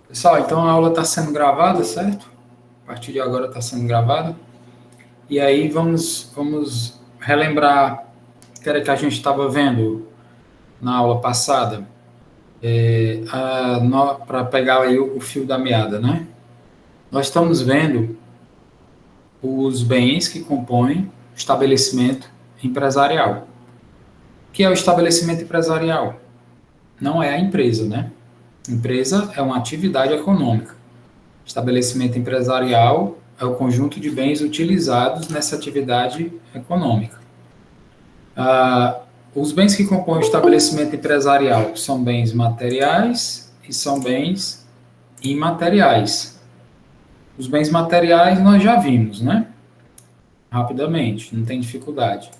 Pessoal, então a aula está sendo gravada, certo? A partir de agora está sendo gravada. E aí vamos relembrar o que era que a gente estava vendo na aula passada, para pegar aí o fio da meada, né? Nós estamos vendo os bens que compõem o estabelecimento empresarial. O que é o estabelecimento empresarial? Não é a empresa, né? Empresa é uma atividade econômica. Estabelecimento empresarial é o conjunto de bens utilizados nessa atividade econômica. Os bens que compõem o estabelecimento empresarial são bens materiais e são bens imateriais. Os bens materiais nós já vimos, né? Rapidamente, não tem dificuldade.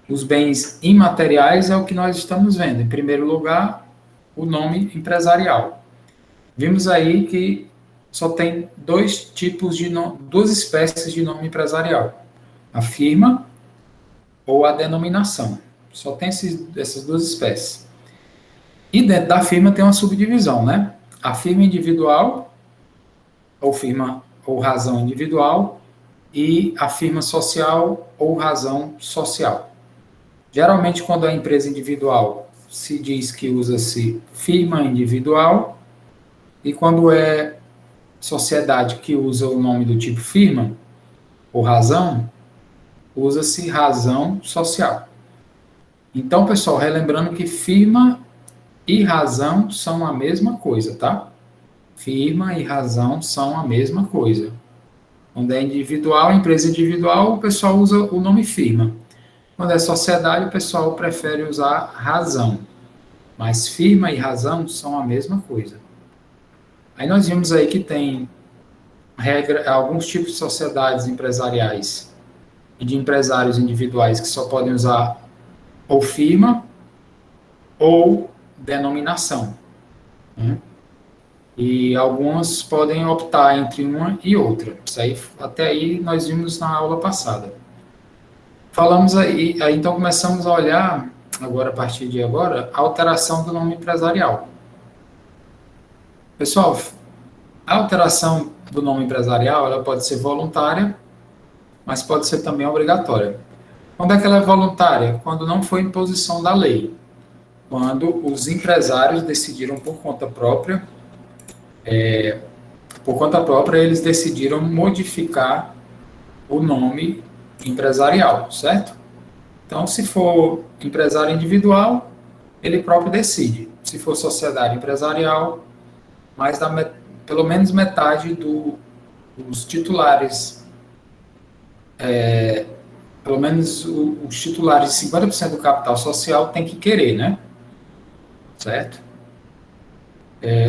Os bens imateriais é o que nós estamos vendo. Em primeiro lugar, o nome empresarial. Vimos aí que só tem duas espécies de nome empresarial: a firma ou a denominação. Só tem essas duas espécies. E dentro da firma tem uma subdivisão, né? A firma individual, ou firma ou razão individual, e a firma social ou razão social. Geralmente, quando é empresa individual, se diz que usa-se firma individual, e quando é sociedade que usa o nome do tipo firma ou razão, usa-se razão social. Então, pessoal, relembrando que firma e razão são a mesma coisa, tá? Firma e razão são a mesma coisa. Quando é individual, empresa individual, o pessoal usa o nome firma. Quando é sociedade, o pessoal prefere usar razão. Mas firma e razão são a mesma coisa. Aí nós vimos aí que tem alguns tipos de sociedades empresariais e de empresários individuais que só podem usar ou firma ou denominação, né? E algumas podem optar entre uma e outra. Isso aí, até aí nós vimos na aula passada. Falamos aí então começamos a olhar, agora a partir de agora, a alteração do nome empresarial. Pessoal, a alteração do nome empresarial ela pode ser voluntária, mas pode ser também obrigatória. Quando é que ela é voluntária? Quando não foi imposição da lei. Quando os empresários decidiram por conta própria, eles decidiram modificar o nome empresarial, certo? Então, se for empresário individual, ele próprio decide. Se for sociedade empresarial, pelo menos metade dos titulares, pelo menos os titulares de 50% do capital social tem que querer, né? Certo?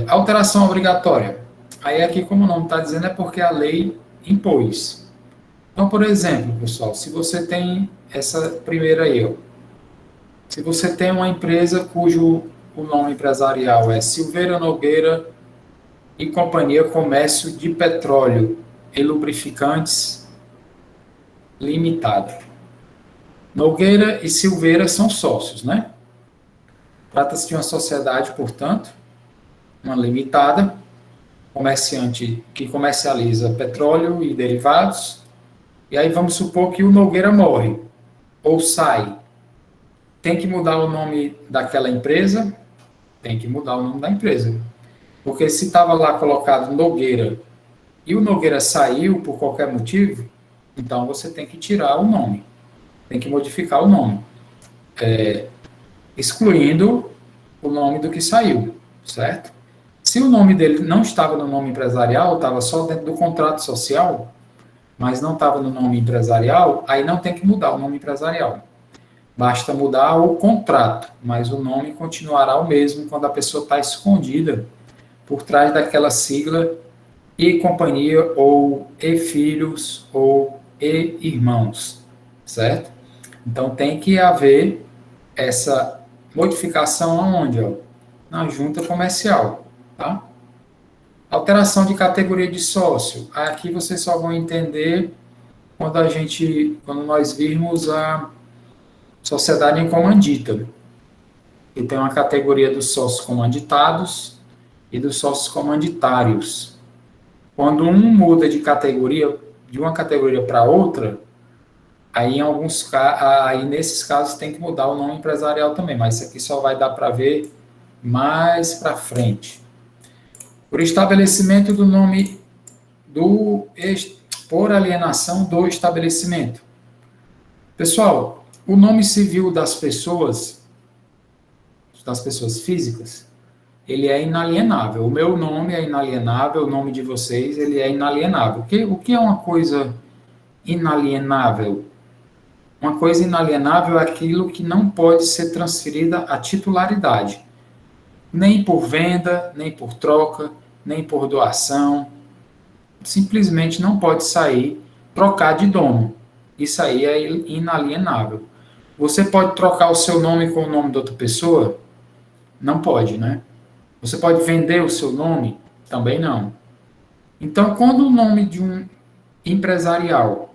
Alteração obrigatória. Aí aqui, como o nome está dizendo, é porque a lei impôs. Então, por exemplo, pessoal, se você tem essa primeira aí, ó, se você tem uma empresa cujo o nome empresarial é Silveira Nogueira e Companhia Comércio de Petróleo e Lubrificantes Limitada. Nogueira e Silveira são sócios, né? Trata-se de uma sociedade, portanto, uma limitada, comerciante que comercializa petróleo e derivados. E aí vamos supor que o Nogueira morre ou sai. Tem que mudar o nome daquela empresa? Tem que mudar o nome da empresa. Porque se estava lá colocado Nogueira e o Nogueira saiu por qualquer motivo, então você tem que tirar o nome. Tem que modificar o nome. Excluindo o nome do que saiu, certo? Se o nome dele não estava no nome empresarial, estava só dentro do contrato social, mas não estava no nome empresarial, aí não tem que mudar o nome empresarial. Basta mudar o contrato, mas o nome continuará o mesmo quando a pessoa está escondida por trás daquela sigla e companhia, ou e filhos, ou e irmãos, certo? Então tem que haver essa modificação aonde? Ó? Na junta comercial, tá? Alteração de categoria de sócio. Aqui vocês só vão entender quando nós virmos a sociedade em comandita. E tem uma categoria dos sócios comanditados e dos sócios comanditários. Quando um muda de categoria, de uma categoria para outra, aí nesses casos tem que mudar o nome empresarial também, mas isso aqui só vai dar para ver mais para frente. Por estabelecimento do nome por alienação do estabelecimento. Pessoal, o nome civil das pessoas físicas, ele é inalienável. O meu nome é inalienável, o nome de vocês, ele é inalienável. O que é uma coisa inalienável? Uma coisa inalienável é aquilo que não pode ser transferida à titularidade. Nem por venda, nem por troca, nem por doação. Simplesmente não pode sair, trocar de dono. Isso aí é inalienável. Você pode trocar o seu nome com o nome de outra pessoa? Não pode, né? Você pode vender o seu nome? Também não. Então, quando o nome de um empresarial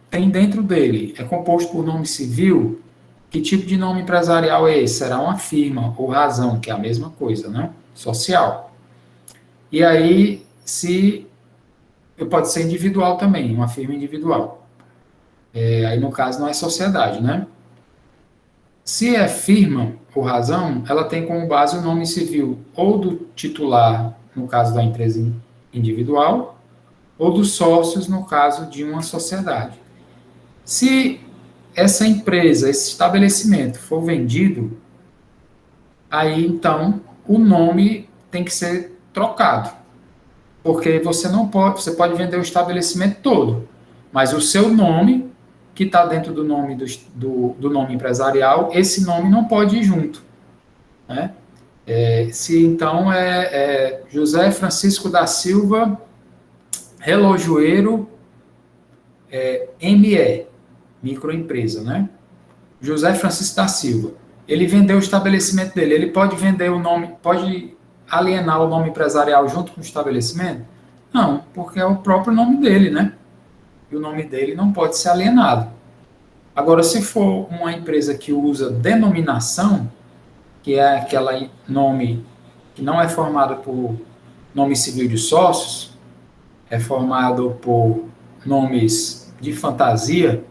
tem dentro dele, é composto por nome civil, que tipo de nome empresarial é esse? Será uma firma ou razão, que é a mesma coisa, né? Social. E aí, pode ser individual também, uma firma individual. Aí, no caso, não é sociedade, né? Se é firma ou razão, ela tem como base o nome civil ou do titular, no caso da empresa individual, ou dos sócios, no caso de uma sociedade. Se essa empresa, esse estabelecimento for vendido, aí então o nome tem que ser trocado. Porque você pode vender o estabelecimento todo, mas o seu nome, que está dentro do nome do nome empresarial, esse nome não pode ir junto, né? Se então é José Francisco da Silva Relojoeiro ME, microempresa, né? José Francisco da Silva. Ele vendeu o estabelecimento dele, ele pode vender o nome, pode alienar o nome empresarial junto com o estabelecimento? Não, porque é o próprio nome dele, né? E o nome dele não pode ser alienado. Agora, se for uma empresa que usa denominação, que é aquele nome que não é formado por nome civil de sócios, é formado por nomes de fantasia,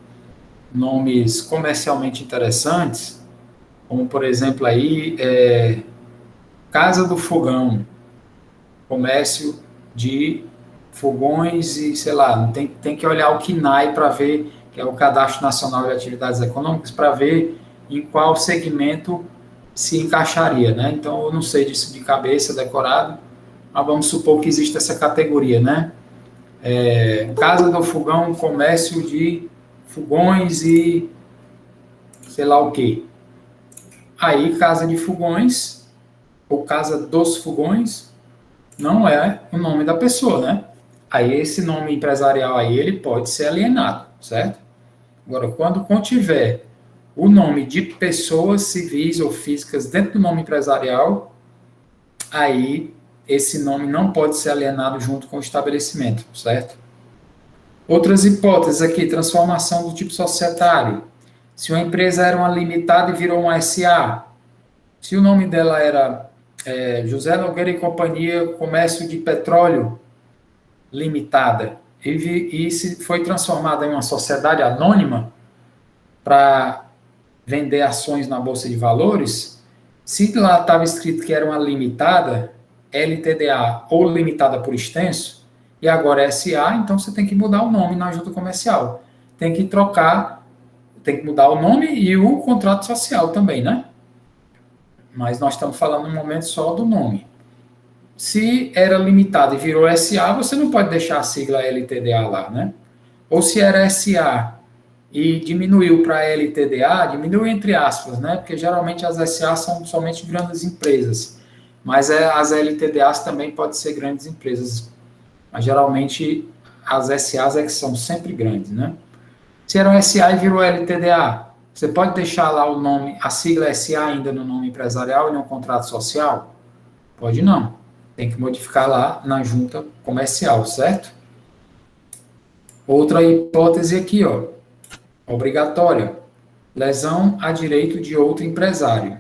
nomes comercialmente interessantes, como, por exemplo, aí, Casa do Fogão, comércio de fogões e, sei lá, tem que olhar o CNAE para ver, que é o Cadastro Nacional de Atividades Econômicas, para ver em qual segmento se encaixaria, né? Então, eu não sei disso de cabeça, decorado, mas vamos supor que existe essa categoria, né? Casa do Fogão, comércio de fogões e sei lá o quê. Aí, Casa de Fogões, ou Casa dos Fogões, não é o nome da pessoa, né? Aí esse nome empresarial aí, ele pode ser alienado, certo? Agora, quando contiver o nome de pessoas civis ou físicas dentro do nome empresarial, aí esse nome não pode ser alienado junto com o estabelecimento, certo? Outras hipóteses aqui, transformação do tipo societário. Se uma empresa era uma limitada e virou uma SA, se o nome dela era José Nogueira e Companhia Comércio de Petróleo Limitada, e se foi transformada em uma sociedade anônima para vender ações na Bolsa de Valores, se lá estava escrito que era uma limitada, LTDA ou limitada por extenso, e agora é SA, então você tem que mudar o nome na junta comercial. Tem que mudar o nome e o contrato social também, né? Mas nós estamos falando no momento só do nome. Se era limitado e virou SA, você não pode deixar a sigla LTDA lá, né? Ou se era SA e diminuiu para LTDA, diminuiu entre aspas, né? Porque geralmente as SA são somente grandes empresas, mas as LTDAs também podem ser grandes empresas, mas geralmente as SAs é que são sempre grandes, né? Se era um SA e virou LTDA, você pode deixar lá o nome, a sigla SA ainda no nome empresarial e no contrato social? Pode não. Tem que modificar lá na junta comercial, certo? Outra hipótese aqui, ó, obrigatória. lesão a direito de outro empresário.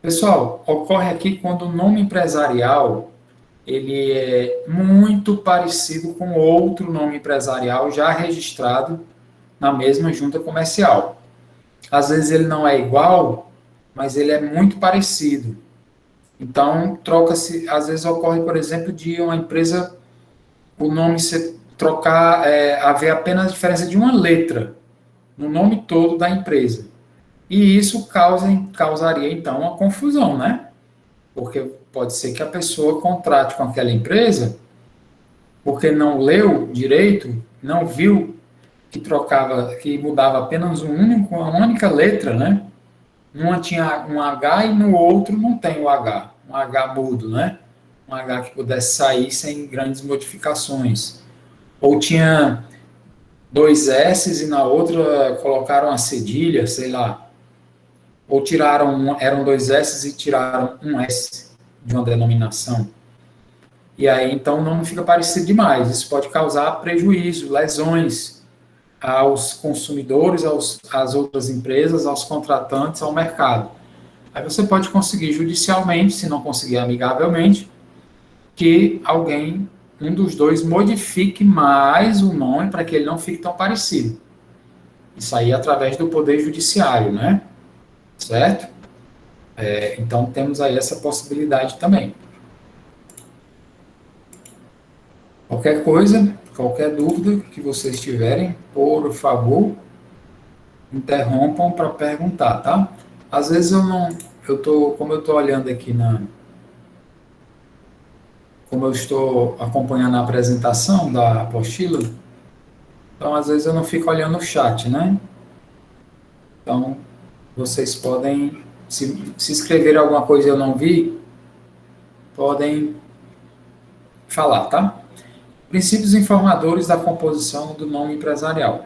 Pessoal, ocorre aqui quando o nome empresarial ele é muito parecido com outro nome empresarial já registrado na mesma junta comercial. Às vezes ele não é igual, mas ele é muito parecido. Então, troca-se, às vezes ocorre, por exemplo, de uma empresa, o nome se trocar, haver apenas a diferença de uma letra no nome todo da empresa. E isso causaria, então, uma confusão, né? Porque pode ser que a pessoa contrate com aquela empresa, porque não leu direito, não viu que mudava apenas uma única letra, né? Uma tinha um H e no outro não tem o H, um H mudo, né? Um H que pudesse sair sem grandes modificações. Ou tinha dois S e na outra colocaram a cedilha, sei lá. Ou eram dois S e tiraram um S de uma denominação. E aí, então, não fica parecido demais. Isso pode causar prejuízo, lesões aos consumidores, às outras empresas, aos contratantes, ao mercado. Aí você pode conseguir judicialmente, se não conseguir amigavelmente, que um dos dois, modifique mais o nome para que ele não fique tão parecido. Isso aí é através do Poder Judiciário, né? Certo? Então, temos aí essa possibilidade também. Qualquer coisa, qualquer dúvida que vocês tiverem, por favor, interrompam para perguntar, tá? Às vezes como eu estou olhando aqui como eu estou acompanhando a apresentação da apostila, então às vezes eu não fico olhando o chat, né? Então, vocês podem, se escrever alguma coisa e eu não vi, podem falar, tá? Princípios informadores da composição do nome empresarial.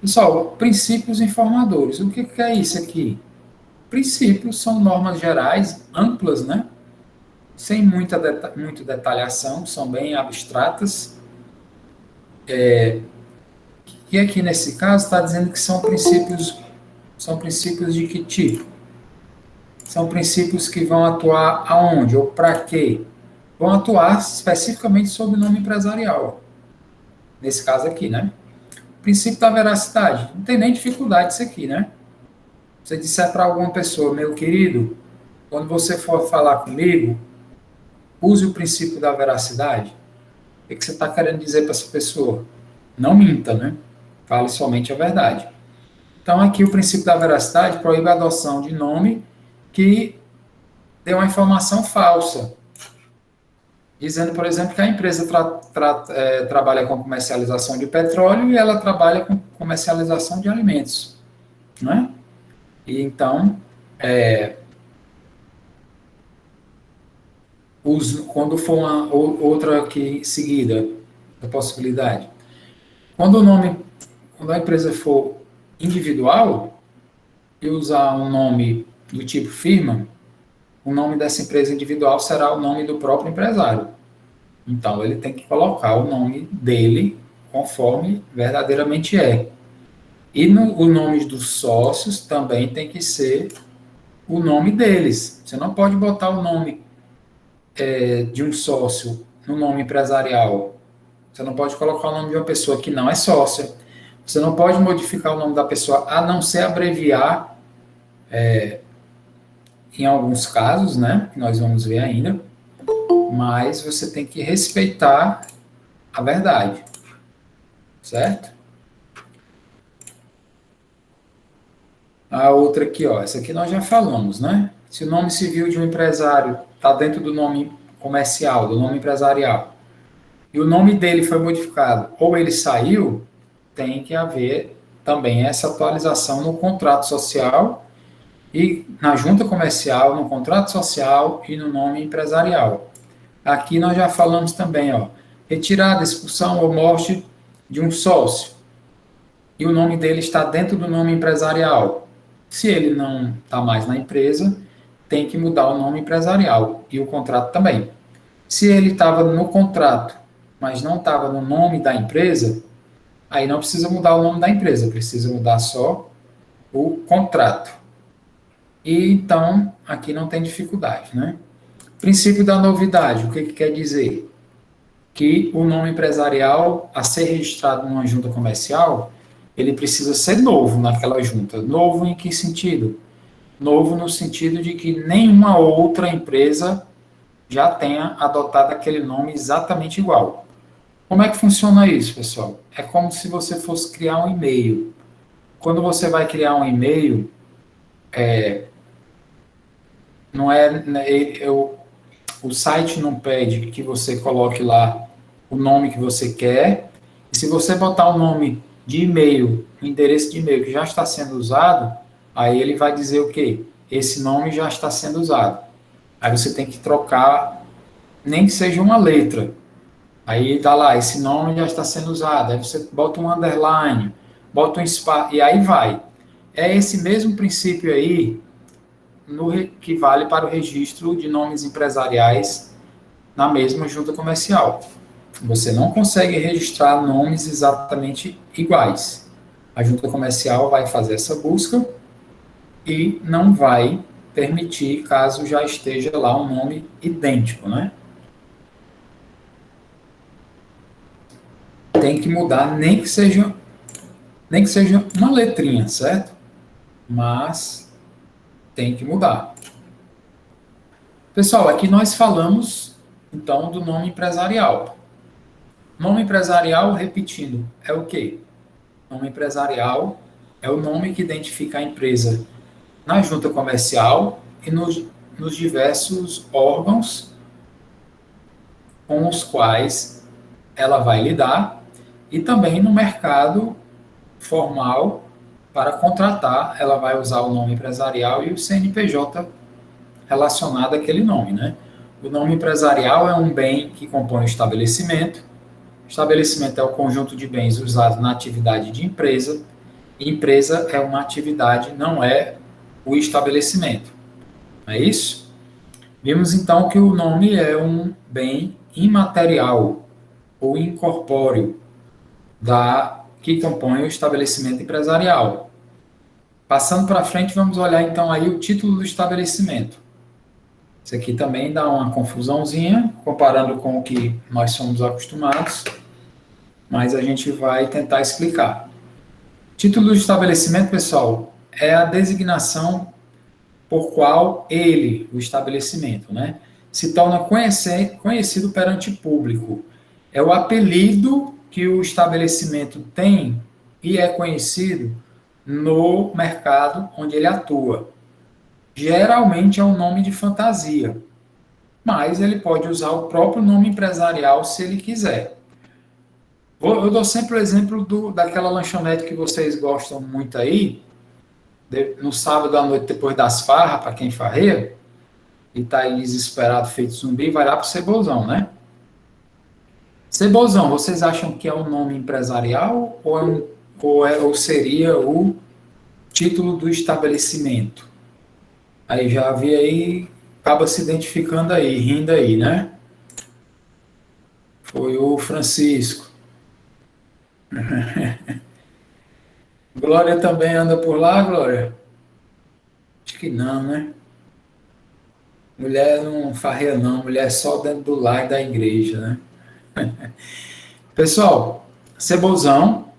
Pessoal, princípios informadores. O que é isso aqui? Princípios são normas gerais, amplas, né? Sem muita detalhação, são bem abstratas. E aqui nesse caso está dizendo que são princípios de que tipo? São princípios que vão atuar aonde ou para quê? Vão atuar especificamente sobre o nome empresarial. Nesse caso aqui, né? Princípio da veracidade. Não tem nem dificuldade isso aqui, né? Você disser para alguma pessoa, meu querido, quando você for falar comigo, use o princípio da veracidade. O que você está querendo dizer para essa pessoa? Não minta, né? Fale somente a verdade. Então, aqui o princípio da veracidade proíbe a adoção de nome que dê uma informação falsa. Dizendo, por exemplo, que a empresa trabalha com comercialização de petróleo e ela trabalha com comercialização de alimentos. Né? E então, quando for outra aqui seguida, a possibilidade. Quando a empresa for individual e usar um nome do tipo firma, o nome dessa empresa individual será o nome do próprio empresário. Então, ele tem que colocar o nome dele conforme verdadeiramente é. E o nome dos sócios também tem que ser o nome deles. Você não pode botar o nome de um sócio no nome empresarial. Você não pode colocar o nome de uma pessoa que não é sócia. Você não pode modificar o nome da pessoa, a não ser abreviar, em alguns casos, né, que nós vamos ver ainda, mas você tem que respeitar a verdade, certo? A outra aqui, ó, essa aqui nós já falamos, né? Se o nome civil de um empresário está dentro do nome comercial, do nome empresarial, e o nome dele foi modificado, ou ele saiu, tem que haver também essa atualização no contrato social e na junta comercial, no contrato social e no nome empresarial. Aqui nós já falamos também, ó, retirada, expulsão ou morte de um sócio e o nome dele está dentro do nome empresarial. Se ele não está mais na empresa, tem que mudar o nome empresarial e o contrato também. Se ele estava no contrato, mas não estava no nome da empresa, Aí não precisa mudar o nome da empresa, precisa mudar só o contrato. E então, aqui não tem dificuldade, né? Princípio da novidade, o que quer dizer? Que o nome empresarial a ser registrado numa junta comercial, ele precisa ser novo naquela junta. Novo em que sentido? Novo no sentido de que nenhuma outra empresa já tenha adotado aquele nome exatamente igual. Como é que funciona isso, pessoal? É como se você fosse criar um e-mail. Quando você vai criar um e-mail, não é, o site não pede que você coloque lá o nome que você quer. E se você botar o nome de e-mail, o endereço de e-mail que já está sendo usado, aí ele vai dizer o quê? Esse nome já está sendo usado. Aí você tem que trocar, nem que seja uma letra. Aí dá lá, esse nome já está sendo usado. Aí você bota um underline, bota um espaço, e aí vai. É esse mesmo princípio aí que vale para o registro de nomes empresariais na mesma junta comercial. Você não consegue registrar nomes exatamente iguais. A junta comercial vai fazer essa busca e não vai permitir caso já esteja lá um nome idêntico, né? Tem que mudar, nem que seja uma letrinha, certo? Mas tem que mudar. Pessoal, aqui nós falamos então do nome empresarial. Nome empresarial, repetindo, é o quê? Nome empresarial é o nome que identifica a empresa na junta comercial e nos diversos órgãos com os quais ela vai lidar e também no mercado formal para contratar, ela vai usar o nome empresarial e o CNPJ relacionado àquele nome, né? O nome empresarial é um bem que compõe o estabelecimento. O estabelecimento é o conjunto de bens usados na atividade de empresa. E empresa é uma atividade, não é o estabelecimento. Não é isso? Vimos então que o nome é um bem imaterial ou incorpóreo que compõe o estabelecimento empresarial. Passando para frente, vamos olhar então aí o título do estabelecimento. Isso aqui também dá uma confusãozinha, comparando com o que nós somos acostumados, mas a gente vai tentar explicar. Título do estabelecimento, pessoal, é a designação por qual ele, o estabelecimento, né, se torna conhecido perante público. É o apelido que o estabelecimento tem e é conhecido no mercado onde ele atua. Geralmente é um nome de fantasia, mas ele pode usar o próprio nome empresarial se ele quiser. Eu dou sempre o exemplo daquela lanchonete que vocês gostam muito aí, no sábado à noite, depois das farras, para quem farreia, e está aí desesperado, feito zumbi, vai lá para o Cebozão, né? Cebozão, vocês acham que é um nome empresarial ou seria o título do estabelecimento? Aí já vi aí, acaba se identificando aí, rindo aí, né? Foi o Francisco. Glória também anda por lá, Glória? Acho que não, né? Mulher não farreia não, mulher é só dentro do lar e da igreja, né? Pessoal, Cebozão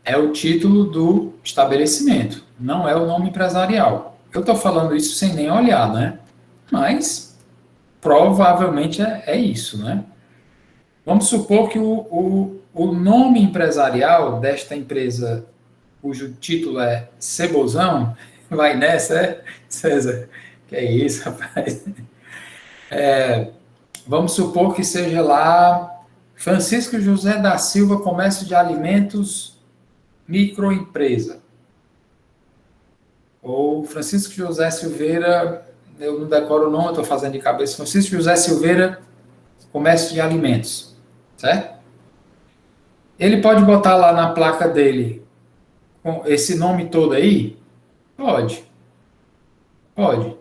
é o título do estabelecimento, não é o nome empresarial. Eu estou falando isso sem nem olhar, né? Mas provavelmente é isso, né? Vamos supor que o nome empresarial desta empresa, cujo título é Cebozão, vai nessa, César? Que é isso, rapaz? Vamos supor que seja lá Francisco José da Silva, Comércio de Alimentos, Microempresa. Ou Francisco José Silveira, eu não decoro o nome, estou fazendo de cabeça, Francisco José Silveira, Comércio de Alimentos, certo? Ele pode botar lá na placa dele com esse nome todo aí? Pode, pode.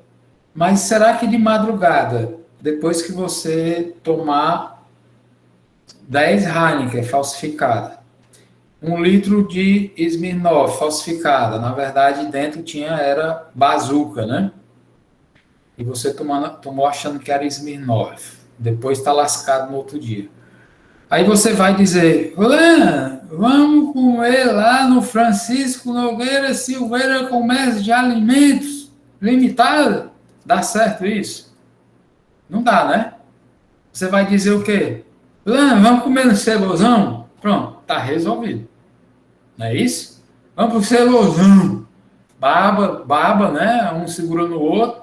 Mas será que de madrugada, depois que você tomar 10 Heineken falsificada, 1 litro de Smirnoff falsificada. Na verdade, dentro era bazuca, né? E você tomou achando que era Smirnoff. Depois está lascado no outro dia. Aí você vai dizer, vamos comer lá no Francisco Nogueira Silveira Comércio de Alimentos Limitada? Dá certo isso? Não dá, né? Você vai dizer o quê? Vamos comer no Cebozão? Pronto, tá resolvido. Não é isso? Vamos pro Cebozão. Baba, né? Um segurando o outro.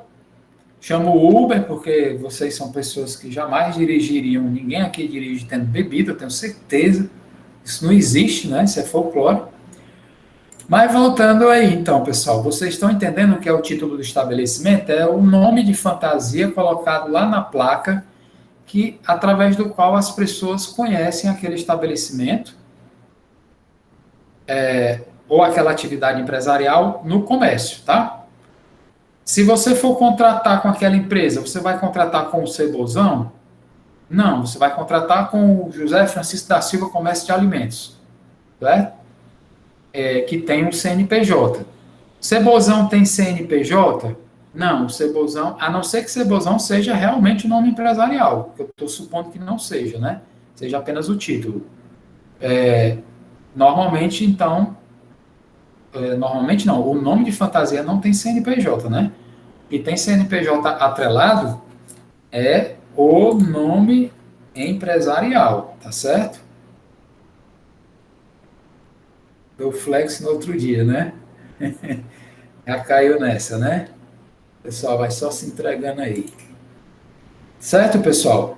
Chama o Uber, porque vocês são pessoas que jamais dirigiriam. Ninguém aqui dirige tendo bebida, eu tenho certeza. Isso não existe, né? Isso é folclore. Mas voltando aí, então, pessoal, vocês estão entendendo o que é o título do estabelecimento? É o nome de fantasia colocado lá na placa, que através do qual as pessoas conhecem aquele estabelecimento ou aquela atividade empresarial no comércio, tá? Se você for contratar com aquela empresa, você vai contratar com o Cebozão? Não, você vai contratar com o José Francisco da Silva Comércio de Alimentos, certo? Que tem um CNPJ. Cebozão tem CNPJ? Não, o Cebozão, a não ser que Cebozão seja realmente o nome empresarial, que eu estou supondo que não seja, né? Seja apenas o título. Normalmente, então, normalmente não, o nome de fantasia não tem CNPJ, né? E tem CNPJ atrelado é o nome empresarial, tá certo? Deu flex no outro dia, né? Já caiu nessa, né? O pessoal vai só se entregando aí. Certo, pessoal?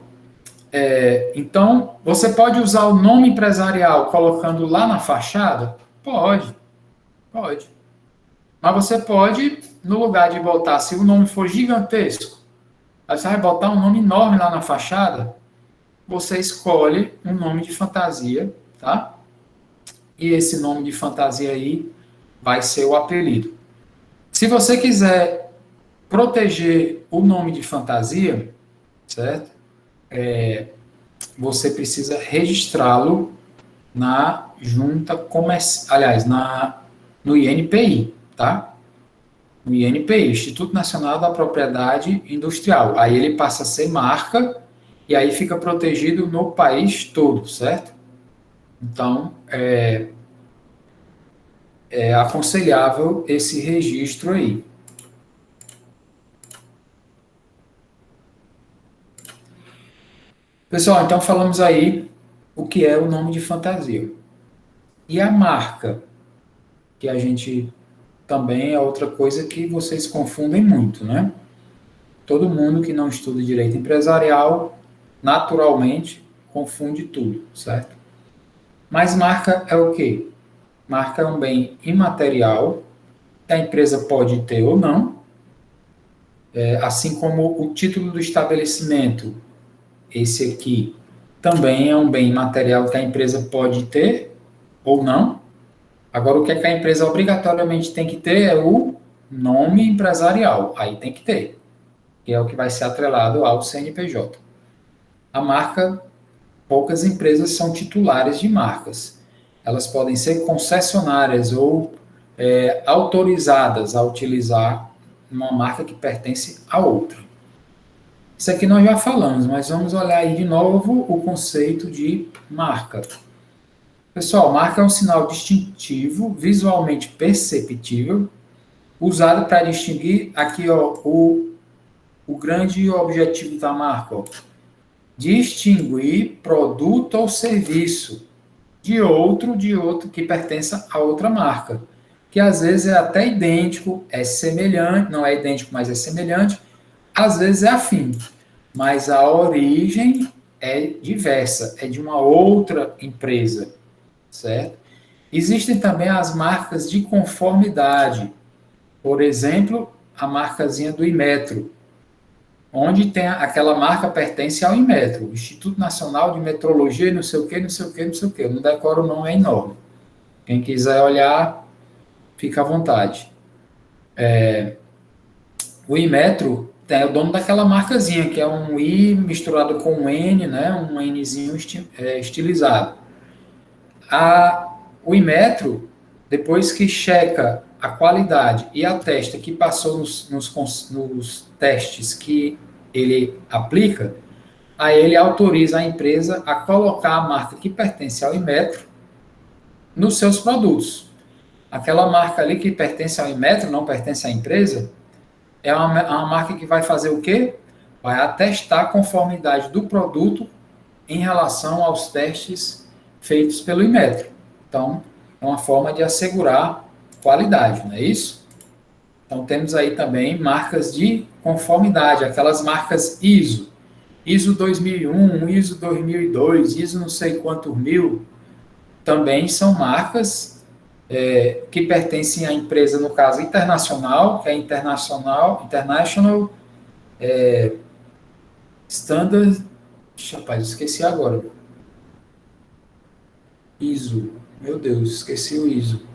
Então, você pode usar o nome empresarial colocando lá na fachada? Pode, pode. Mas você pode, no lugar de botar, se o nome for gigantesco, aí você vai botar um nome enorme lá na fachada, você escolhe um nome de fantasia, tá? E esse nome de fantasia aí vai ser o apelido. Se você quiser proteger o nome de fantasia, certo? Você precisa registrá-lo na junta comercial, aliás, no INPI, tá? No INPI, Instituto Nacional da Propriedade Industrial. Aí ele passa a ser marca e aí fica protegido no país todo, certo? Então, é aconselhável esse registro aí. Pessoal, então falamos aí o que é o nome de fantasia. E a marca, que a gente também é outra coisa que vocês confundem muito, né? Todo mundo que não estuda direito empresarial, naturalmente, confunde tudo, certo? Mas marca é o quê? Marca é um bem imaterial, que a empresa pode ter ou não, assim como o título do estabelecimento, esse aqui, também é um bem imaterial que a empresa pode ter ou não. Agora, o que a empresa obrigatoriamente tem que ter é o nome empresarial. Aí tem que ter, que é o que vai ser atrelado ao CNPJ. A marca, poucas empresas são titulares de marcas. Elas podem ser concessionárias ou autorizadas a utilizar uma marca que pertence a outra. Isso aqui nós já falamos, mas vamos olhar aí de novo o conceito de marca. Pessoal, marca é um sinal distintivo, visualmente perceptível, usado para distinguir aqui o grande objetivo da marca. Distinguir produto ou serviço de outro que pertença a outra marca. Que às vezes é até idêntico, é semelhante, não é idêntico, mas é semelhante, às vezes é afim, mas a origem é diversa, é de uma outra empresa, certo? Existem também as marcas de conformidade, por exemplo, a marcazinha do Inmetro, onde tem aquela marca pertence ao Inmetro, Instituto Nacional de Metrologia, não sei o que, não sei o que, não sei o que, eu não decoro o nome, é enorme. Quem quiser olhar, fica à vontade. O Inmetro é o dono daquela marcazinha, que é um I misturado com um N, né? Um Nzinho estilizado. o Inmetro, depois que checa a qualidade e atesta que passou nos testes que ele aplica, aí ele autoriza a empresa a colocar a marca que pertence ao Inmetro nos seus produtos. Aquela marca ali que pertence ao Inmetro, não pertence à empresa, é uma marca que vai fazer o quê? Vai atestar a conformidade do produto em relação aos testes feitos pelo Inmetro. Então, é uma forma de assegurar qualidade, não é isso? Então, temos aí também marcas de conformidade, aquelas marcas ISO. ISO 2001, ISO 2002, ISO não sei quantos mil, também são marcas que pertencem à empresa, no caso, internacional, que é International Standard... Rapaz, esqueci agora. ISO. Meu Deus, esqueci o ISO.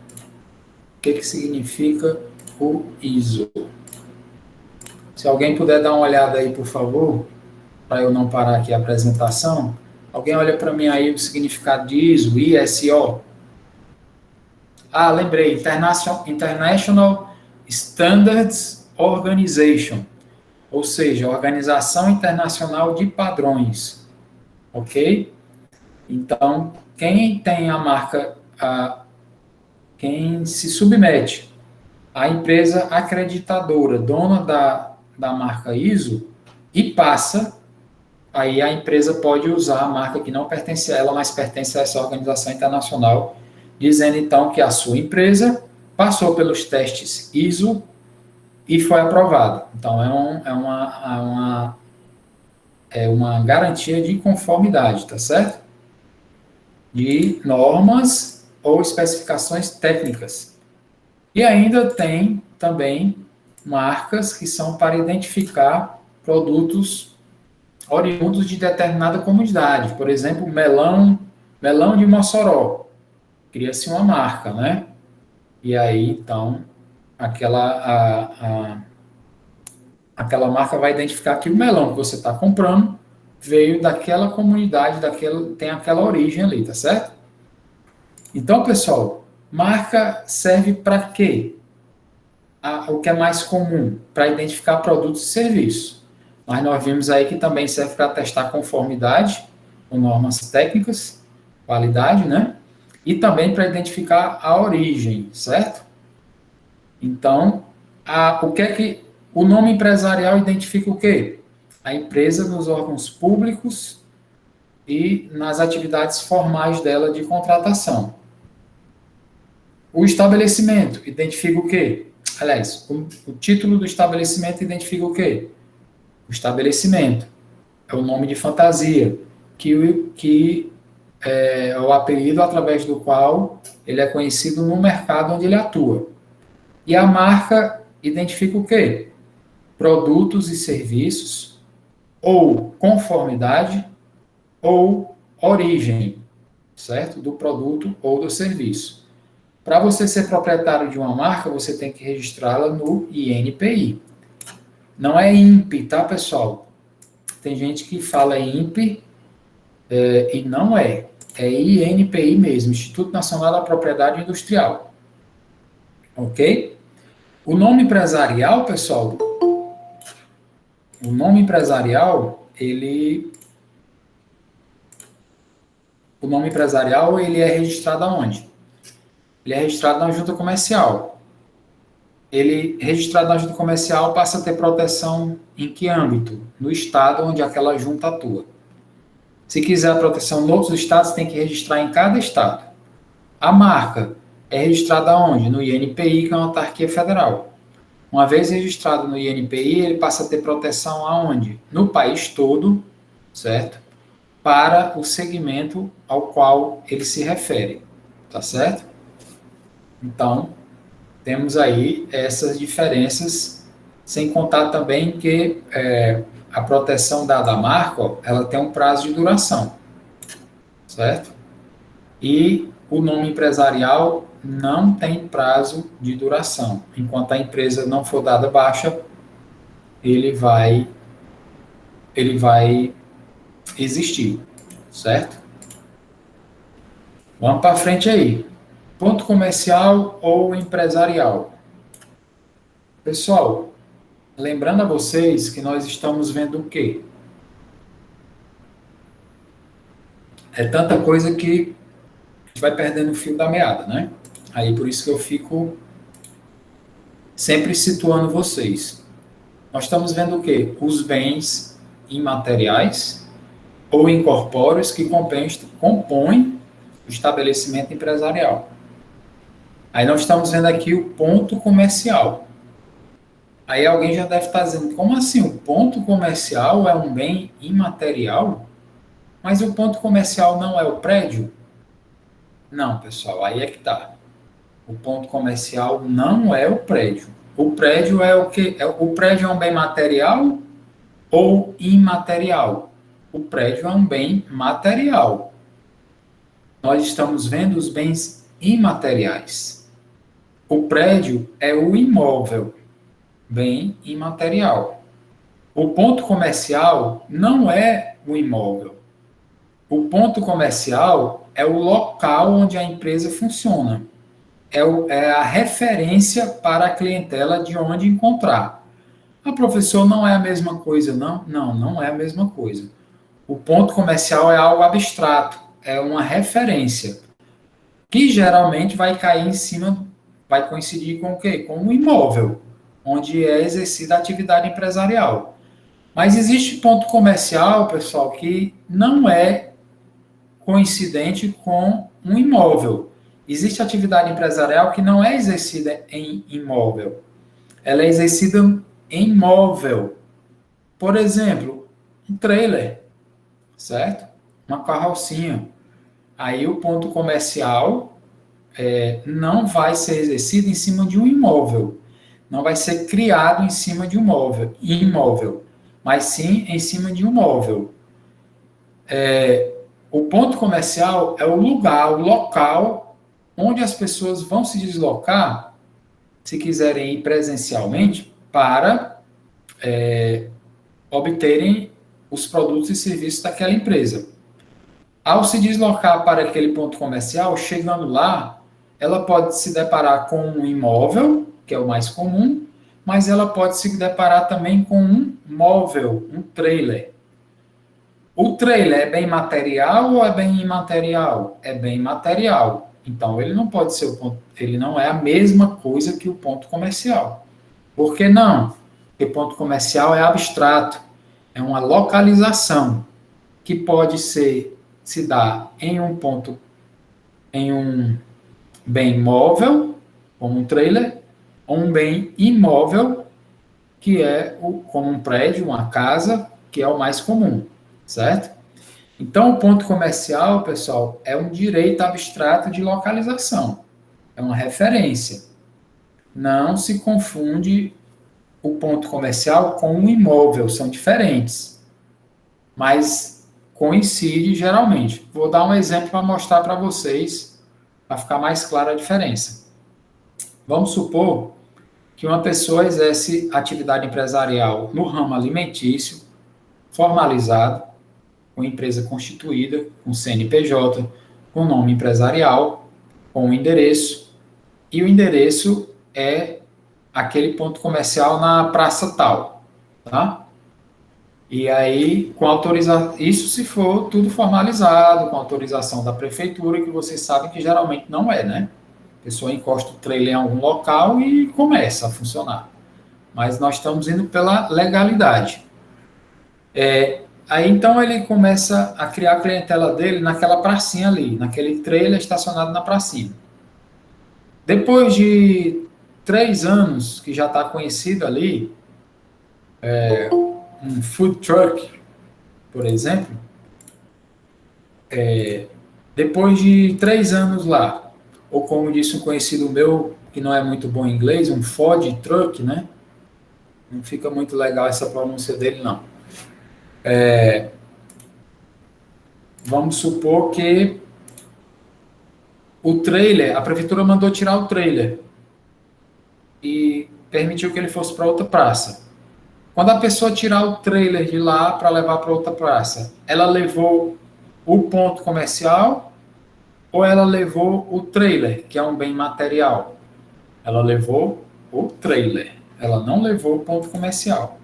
O que significa o ISO? Se alguém puder dar uma olhada aí, por favor, para eu não parar aqui a apresentação. Alguém olha para mim aí o significado de ISO, ISO. Ah, lembrei, International Standards Organization, ou seja, Organização Internacional de Padrões, ok? Então, quem tem a marca, quem se submete à empresa acreditadora, dona da marca ISO, e passa, aí a empresa pode usar a marca que não pertence a ela, mas pertence a essa organização internacional, dizendo então que a sua empresa passou pelos testes ISO e foi aprovada. Então, é uma garantia de conformidade, tá certo? De normas ou especificações técnicas. E ainda tem também marcas que são para identificar produtos oriundos de determinada comunidade. Por exemplo, melão de Mossoró. Cria-se uma marca, né? E aí, então, aquela marca vai identificar que o melão que você está comprando veio daquela comunidade, tem aquela origem ali, tá certo? Então, pessoal, marca serve para quê? O que é mais comum? Para identificar produtos e serviços. Mas nós vimos aí que também serve para testar conformidade com normas técnicas, qualidade, né? E também para identificar a origem, certo? Então, o nome empresarial identifica o quê? A empresa nos órgãos públicos e nas atividades formais dela de contratação. O estabelecimento identifica o quê? Aliás, o título do estabelecimento identifica o quê? O estabelecimento é o nome de fantasia, que é o apelido através do qual ele é conhecido no mercado onde ele atua. E a marca identifica o quê? Produtos e serviços, ou conformidade, ou origem, certo? Do produto ou do serviço. Para você ser proprietário de uma marca, você tem que registrá-la no INPI. Não é INPE, tá, pessoal? Tem gente que fala INPE e não é. É INPI mesmo, Instituto Nacional da Propriedade Industrial. Ok? O nome empresarial, pessoal, ele é registrado aonde? Ele é registrado na junta comercial. Ele, registrado na junta comercial, passa a ter proteção em que âmbito? No estado onde aquela junta atua. Se quiser a proteção em outros estados, tem que registrar em cada estado. A marca é registrada onde? No INPI, que é uma autarquia federal. Uma vez registrado no INPI, ele passa a ter proteção aonde? No país todo, certo? Para o segmento ao qual ele se refere, tá certo? Então, temos aí essas diferenças, sem contar também que a proteção dada à marca, ela tem um prazo de duração, certo? E o nome empresarial não tem prazo de duração. Enquanto a empresa não for dada baixa, ele vai existir, certo? Vamos para frente aí. Ponto comercial ou empresarial? Pessoal, lembrando a vocês que nós estamos vendo o quê? É tanta coisa que a gente vai perdendo o fio da meada, né? Aí por isso que eu fico sempre situando vocês. Nós estamos vendo o quê? Os bens imateriais ou incorpóreos que compõem o estabelecimento empresarial. Aí nós estamos vendo aqui o ponto comercial. Aí alguém já deve estar dizendo, como assim? O ponto comercial é um bem imaterial? Mas o ponto comercial não é o prédio? Não, pessoal, aí é que está. O ponto comercial não é o prédio. O prédio é o que? O prédio é um bem material ou imaterial? O prédio é um bem material. Nós estamos vendo os bens imateriais. O prédio é o imóvel, bem imaterial. O ponto comercial não é o imóvel. O ponto comercial é o local onde a empresa funciona. É a referência para a clientela de onde encontrar. Ah, professor, não é a mesma coisa, não? Não, não é a mesma coisa. O ponto comercial é algo abstrato, é uma referência, que geralmente vai cair em cima, vai coincidir com o quê? Com o imóvel, onde é exercida a atividade empresarial. Mas existe ponto comercial, pessoal, que não é coincidente com um imóvel. Existe atividade empresarial que não é exercida em imóvel. Ela é exercida em móvel. Por exemplo, um trailer, certo? Uma carrocinha. Aí o ponto comercial não vai ser exercido em cima de um imóvel. Não vai ser criado em cima de um imóvel, mas sim em cima de um móvel. O ponto comercial é o lugar, o local onde as pessoas vão se deslocar, se quiserem ir presencialmente, para obterem os produtos e serviços daquela empresa. Ao se deslocar para aquele ponto comercial, chegando lá, ela pode se deparar com um imóvel, que é o mais comum, mas ela pode se deparar também com um móvel, um trailer. O trailer é bem material ou é bem imaterial? É bem material. Então ele não pode ser ele não é a mesma coisa que o ponto comercial. Por que não? Porque ponto comercial é abstrato, é uma localização que pode se dar em um ponto, em um bem móvel, como um trailer, ou um bem imóvel, que é como um prédio, uma casa, que é o mais comum, certo? Então, o ponto comercial, pessoal, é um direito abstrato de localização, é uma referência. Não se confunde o ponto comercial com um imóvel, são diferentes, mas coincide geralmente. Vou dar um exemplo para mostrar para vocês, para ficar mais clara a diferença. Vamos supor que uma pessoa exerce atividade empresarial no ramo alimentício, formalizado, com empresa constituída, com CNPJ, com nome empresarial, com endereço, e o endereço é aquele ponto comercial na praça tal, tá? E aí, com autorização, isso se for tudo formalizado, com autorização da prefeitura, que vocês sabem que geralmente não é, né? A pessoa encosta o trailer em algum local e começa a funcionar. Mas nós estamos indo pela legalidade. Aí então ele começa a criar a clientela dele naquela pracinha ali, naquele trailer estacionado na pracinha. Depois de 3 anos que já está conhecido ali, um food truck, por exemplo, depois de 3 anos lá, ou como disse um conhecido meu, que não é muito bom em inglês, um Ford truck, né? Não fica muito legal essa pronúncia dele, não. Vamos supor que o trailer, a prefeitura mandou tirar o trailer e permitiu que ele fosse para outra praça. Quando a pessoa tirar o trailer de lá para levar para outra praça, ela levou o ponto comercial ou ela levou o trailer, que é um bem material? Ela levou o trailer, ela não levou o ponto comercial.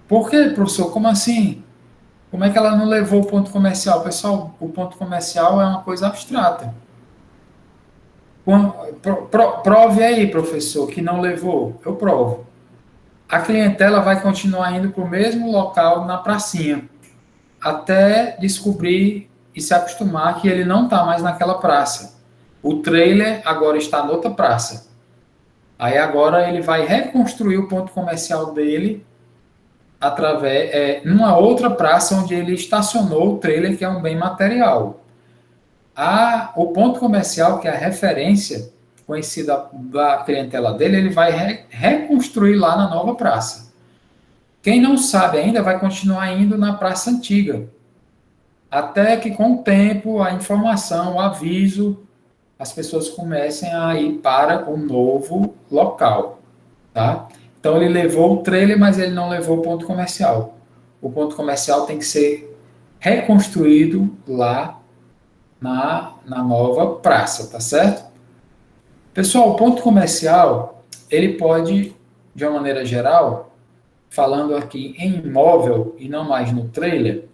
Por quê, professor? Como assim? Como é que ela não levou o ponto comercial? Pessoal, o ponto comercial é uma coisa abstrata. Prove aí, professor, que não levou. Eu provo. A clientela vai continuar indo para o mesmo local na pracinha, até descobrir e se acostumar que ele não está mais naquela praça. O trailer agora está noutra praça. Aí agora ele vai reconstruir o ponto comercial dele através numa outra praça onde ele estacionou o trailer, que é um bem material. O ponto comercial, que é a referência conhecida da clientela dele, ele vai reconstruir lá na nova praça. Quem não sabe ainda vai continuar indo na praça antiga, até que com o tempo, a informação, o aviso, as pessoas comecem a ir para o novo local, tá? Então ele levou o trailer, mas ele não levou o ponto comercial. O ponto comercial tem que ser reconstruído lá na nova praça, tá certo? Pessoal, o ponto comercial, ele pode, de uma maneira geral, falando aqui em imóvel e não mais no trailer,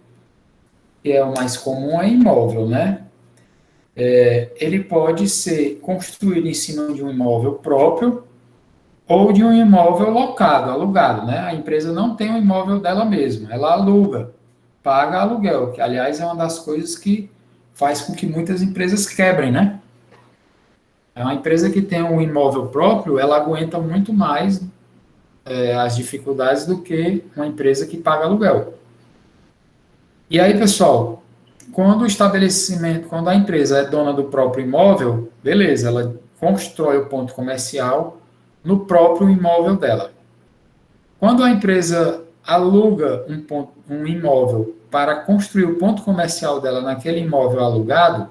que é o mais comum, é imóvel, né? Ele pode ser construído em cima de um imóvel próprio ou de um imóvel locado, alugado, né? A empresa não tem um imóvel dela mesma, ela aluga, paga aluguel, que aliás é uma das coisas que faz com que muitas empresas quebrem, né? É uma empresa que tem um imóvel próprio, ela aguenta muito mais as dificuldades do que uma empresa que paga aluguel. E aí, pessoal, quando o estabelecimento, quando a empresa é dona do próprio imóvel, beleza, ela constrói o ponto comercial no próprio imóvel dela. Quando a empresa aluga um imóvel para construir o ponto comercial dela naquele imóvel alugado,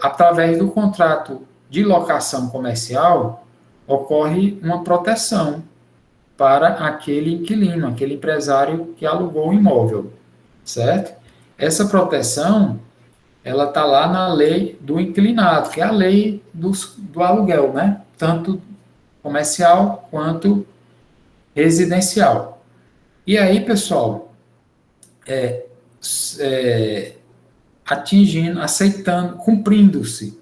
através do contrato de locação comercial, ocorre uma proteção para aquele inquilino, aquele empresário que alugou o imóvel, certo? Essa proteção, ela está lá na lei do inquilinato, que é a lei do aluguel, né? Tanto comercial quanto residencial. E aí, pessoal, aceitando, cumprindo-se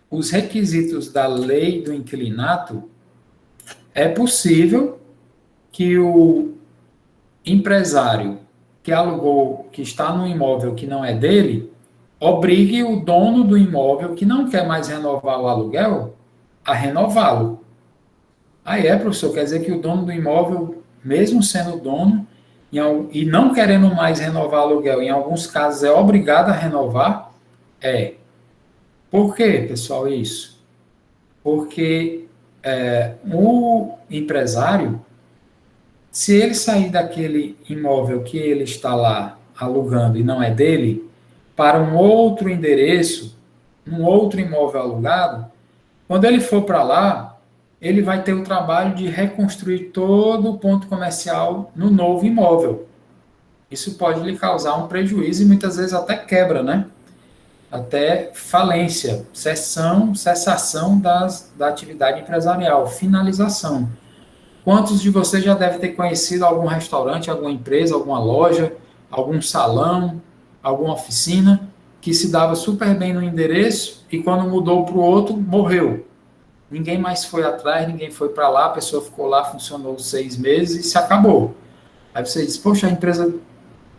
os requisitos da lei do inquilinato, é possível que o empresário que alugou, que está no imóvel que não é dele, obrigue o dono do imóvel que não quer mais renovar o aluguel a renová-lo. Aí professor, quer dizer que o dono do imóvel, mesmo sendo dono, e não querendo mais renovar o aluguel, em alguns casos é obrigado a renovar? Por quê, pessoal, isso? Porque o empresário, se ele sair daquele imóvel que ele está lá alugando e não é dele, para um outro endereço, um outro imóvel alugado, quando ele for para lá, ele vai ter o trabalho de reconstruir todo o ponto comercial no novo imóvel. Isso pode lhe causar um prejuízo e muitas vezes até quebra, né? Até falência, cessação da atividade empresarial, finalização. Quantos de vocês já devem ter conhecido algum restaurante, alguma empresa, alguma loja, algum salão, alguma oficina, que se dava super bem no endereço e quando mudou para o outro, morreu. Ninguém mais foi atrás, ninguém foi para lá, a pessoa ficou lá, funcionou 6 meses e se acabou. Aí você diz, poxa, a empresa,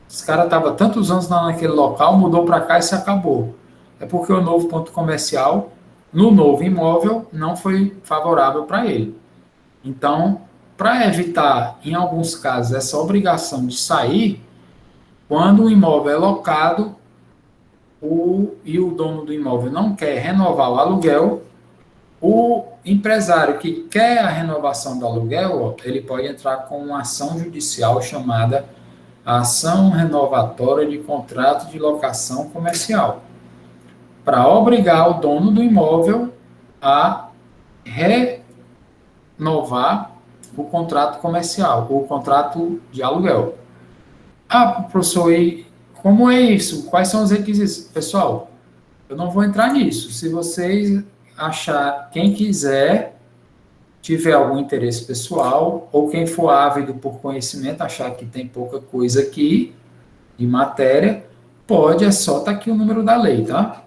esse cara estava tantos anos lá naquele local, mudou para cá e se acabou. É porque o novo ponto comercial, no novo imóvel, não foi favorável para ele. Então, para evitar, em alguns casos, essa obrigação de sair, quando o imóvel é locado e o dono do imóvel não quer renovar o aluguel, o empresário que quer a renovação do aluguel, ele pode entrar com uma ação judicial chamada ação renovatória de contrato de locação comercial, para obrigar o dono do imóvel a renovar o contrato comercial, o contrato de aluguel. Professor, e como é isso? Quais são os requisitos? Pessoal, Eu não vou entrar nisso. Se vocês achar, quem quiser, tiver algum interesse pessoal, ou quem for ávido por conhecimento, achar que tem pouca coisa aqui de matéria, pode, é só tá aqui o número da lei, tá?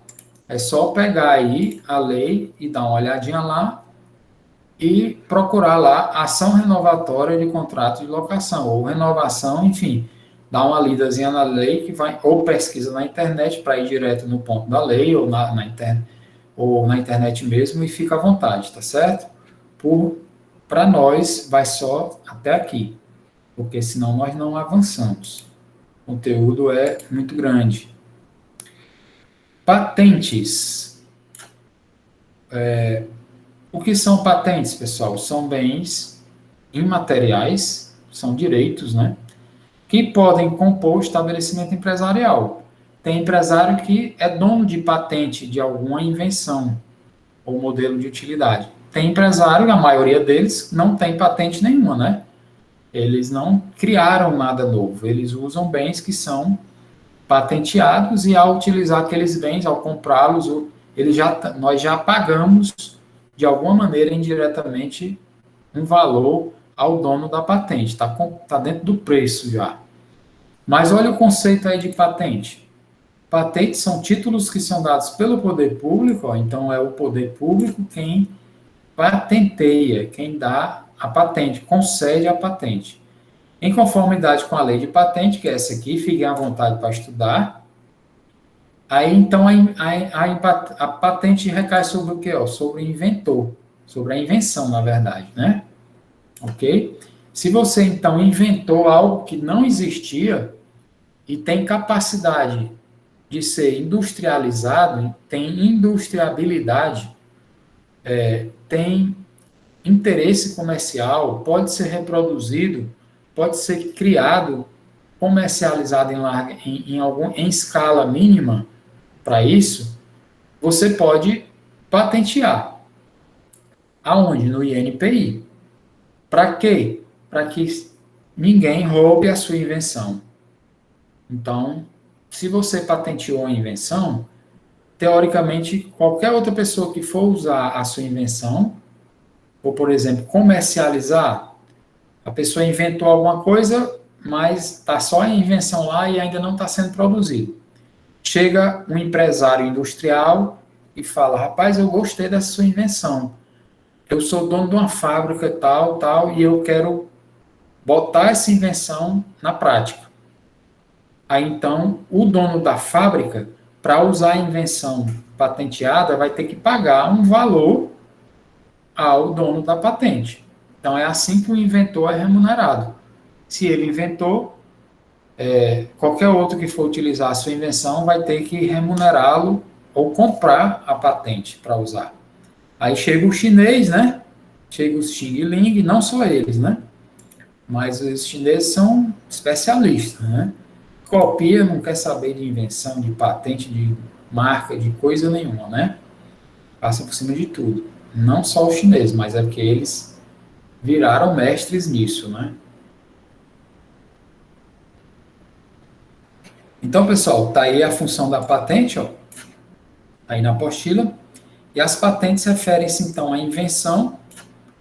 É só pegar aí a lei e dar uma olhadinha lá e procurar lá ação renovatória de contrato de locação, ou renovação, enfim, dá uma lidazinha na lei que vai, ou pesquisa na internet para ir direto no ponto da lei, ou na internet mesmo, e fica à vontade, tá certo? Para nós, vai só até aqui, porque senão nós não avançamos. O conteúdo é muito grande. Patentes. O que são patentes, pessoal? São bens imateriais, são direitos, né? Que podem compor o estabelecimento empresarial. Tem empresário que é dono de patente de alguma invenção ou modelo de utilidade. Tem empresário, a maioria deles, não tem patente nenhuma, né? Eles não criaram nada novo, eles usam bens que são patenteados e ao utilizar aqueles bens, ao comprá-los, nós já pagamos de alguma maneira indiretamente um valor ao dono da patente, tá dentro do preço já. Mas olha o conceito aí de patente. Patentes são títulos que são dados pelo poder público, ó, então é o poder público quem patenteia, quem dá a patente, concede a patente. Em conformidade com a lei de patente, que é essa aqui, fiquem à vontade para estudar. Aí, então, a patente recai sobre o quê? Ó? Sobre o inventor, sobre a invenção, na verdade, né? Ok? Se você, então, inventou algo que não existia e tem capacidade de ser industrializado, tem industriabilidade, tem interesse comercial, pode ser reproduzido, pode ser criado, comercializado em escala mínima para isso, você pode patentear. Aonde? No INPI. Para quê? Para que ninguém roube a sua invenção. Então, se você patenteou a invenção, teoricamente, qualquer outra pessoa que for usar a sua invenção, ou, por exemplo, comercializar, a pessoa inventou alguma coisa, mas está só a invenção lá e ainda não está sendo produzido. Chega um empresário industrial e fala, rapaz, eu gostei dessa sua invenção. Eu sou dono de uma fábrica tal, tal, e eu quero botar essa invenção na prática. Aí, então, o dono da fábrica, para usar a invenção patenteada, vai ter que pagar um valor ao dono da patente. Então, é assim que o inventor é remunerado. Se ele inventou, qualquer outro que for utilizar a sua invenção vai ter que remunerá-lo ou comprar a patente para usar. Aí chega o chinês, né? Chega os Xing Ling, não só eles, né? Mas os chineses são especialistas, né? Copia, não quer saber de invenção, de patente, de marca, de coisa nenhuma, né? Passa por cima de tudo. Não só os chineses, mas é porque eles viraram mestres nisso, né? Então, pessoal, tá aí a função da patente, ó, aí na apostila. E as patentes referem-se, então, à invenção.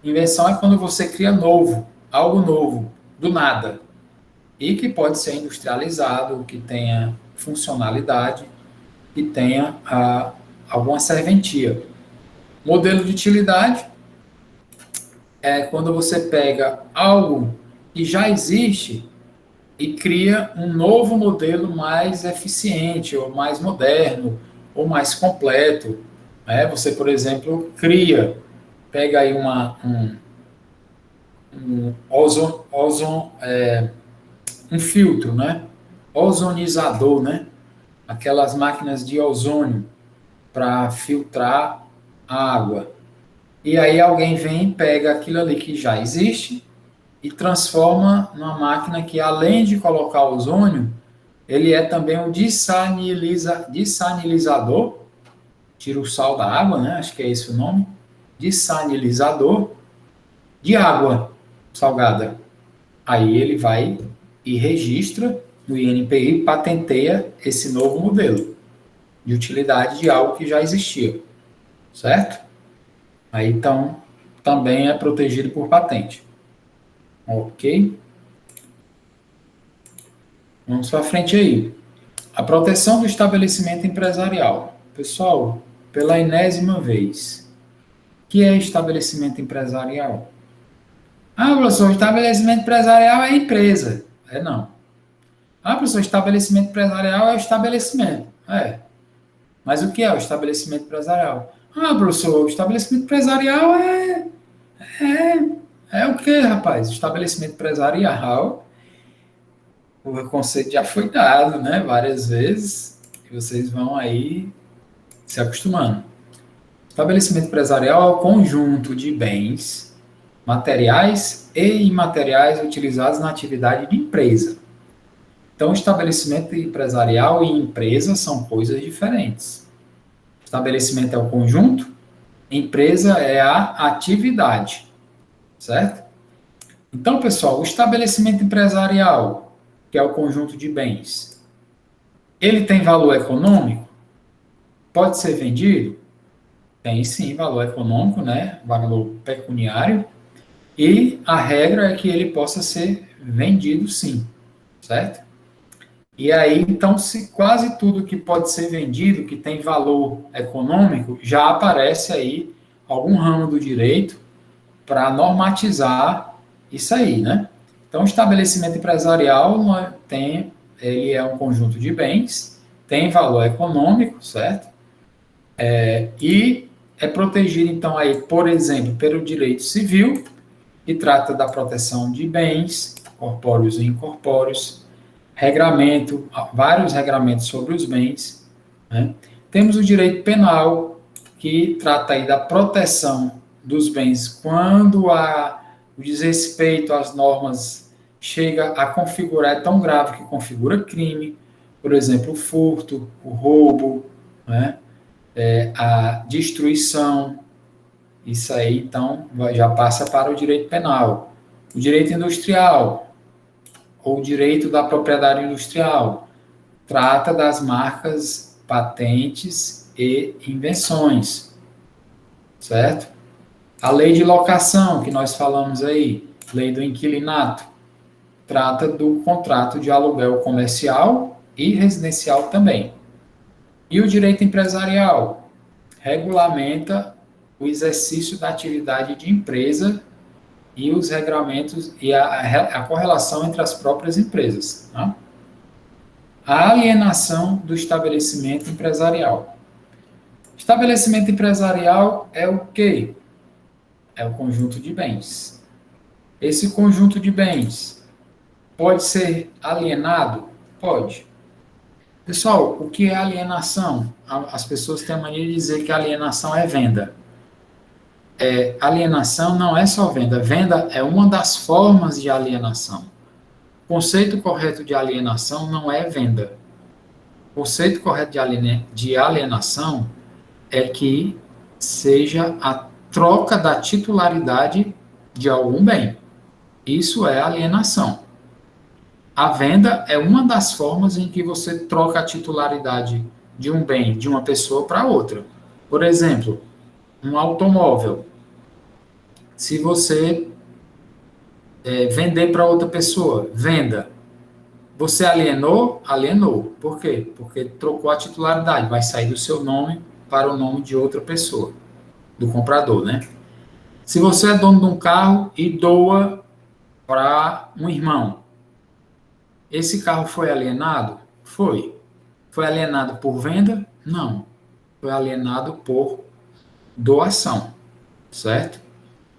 Invenção é quando você cria novo, algo novo, do nada. E que pode ser industrializado, que tenha funcionalidade, que tenha alguma serventia. Modelo de utilidade é quando você pega algo que já existe e cria um novo modelo mais eficiente, ou mais moderno, ou mais completo. Você, por exemplo, pega aí um filtro, né? Ozonizador, né? Aquelas máquinas de ozônio para filtrar a água. E aí alguém vem, pega aquilo ali que já existe e transforma numa máquina que, além de colocar ozônio, ele é também um dessanilizador, tira o sal da água, né? Acho que é esse o nome, dessanilizador de água salgada. Aí ele vai e registra no INPI, patenteia esse novo modelo. de utilidade de algo que já existia, certo? Aí, então, também é protegido por patente. Ok? Vamos para frente aí. A proteção do estabelecimento empresarial. Pessoal, pela enésima vez, o que é estabelecimento empresarial? Ah, professor, estabelecimento empresarial é empresa. É não. Ah, professor, estabelecimento empresarial é o estabelecimento. É. Mas o que é o estabelecimento empresarial? Ah, professor, o estabelecimento empresarial é o que, rapaz? O estabelecimento empresarial, o conceito já foi dado, né? Várias vezes. E vocês vão aí se acostumando. Estabelecimento empresarial é o conjunto de bens materiais e imateriais utilizados na atividade de empresa. Então, estabelecimento empresarial e empresa são coisas diferentes. Estabelecimento é o conjunto, empresa é a atividade, certo? Então, pessoal, o estabelecimento empresarial, que é o conjunto de bens, ele tem valor econômico? Pode ser vendido? Tem sim valor econômico, né? Valor pecuniário. E a regra é que ele possa ser vendido sim, certo? E aí, então, se quase tudo que pode ser vendido, que tem valor econômico, já aparece aí algum ramo do direito para normatizar isso aí, né? Então, o estabelecimento empresarial ele é um conjunto de bens, tem valor econômico, certo? E é protegido, então, aí, por exemplo, pelo direito civil, que trata da proteção de bens, corpóreos e incorpóreos, regramento, vários regramentos sobre os bens, né? Temos o direito penal, que trata aí da proteção dos bens quando o desrespeito às normas chega a configurar, é tão grave que configura crime, por exemplo, o furto, o roubo, né? A destruição, isso aí, então, já passa para o direito penal. O direito industrial, ou o direito da propriedade industrial, trata das marcas, patentes e invenções, certo? A lei de locação, que nós falamos aí, lei do inquilinato, trata do contrato de aluguel comercial e residencial também. E o direito empresarial regulamenta o exercício da atividade de empresa e os regramentos e a correlação entre as próprias empresas. Tá? A alienação do estabelecimento empresarial. Estabelecimento empresarial é o quê? É o conjunto de bens. Esse conjunto de bens pode ser alienado? Pode. Pessoal, o que é alienação? As pessoas têm a mania de dizer que alienação é venda. Alienação não é só venda. Venda é uma das formas de alienação. O conceito correto de alienação não é venda. O conceito correto de alienação é que seja a troca da titularidade de algum bem. Isso é alienação. A venda é uma das formas em que você troca a titularidade de um bem de uma pessoa para outra. Por exemplo, um automóvel. Se você vender para outra pessoa, venda. Você alienou? Alienou. Por quê? Porque trocou a titularidade. Vai sair do seu nome para o nome de outra pessoa, do comprador, né? Se você é dono de um carro e doa para um irmão, esse carro foi alienado? Foi. Foi alienado por venda? Não. Foi alienado por doação, certo?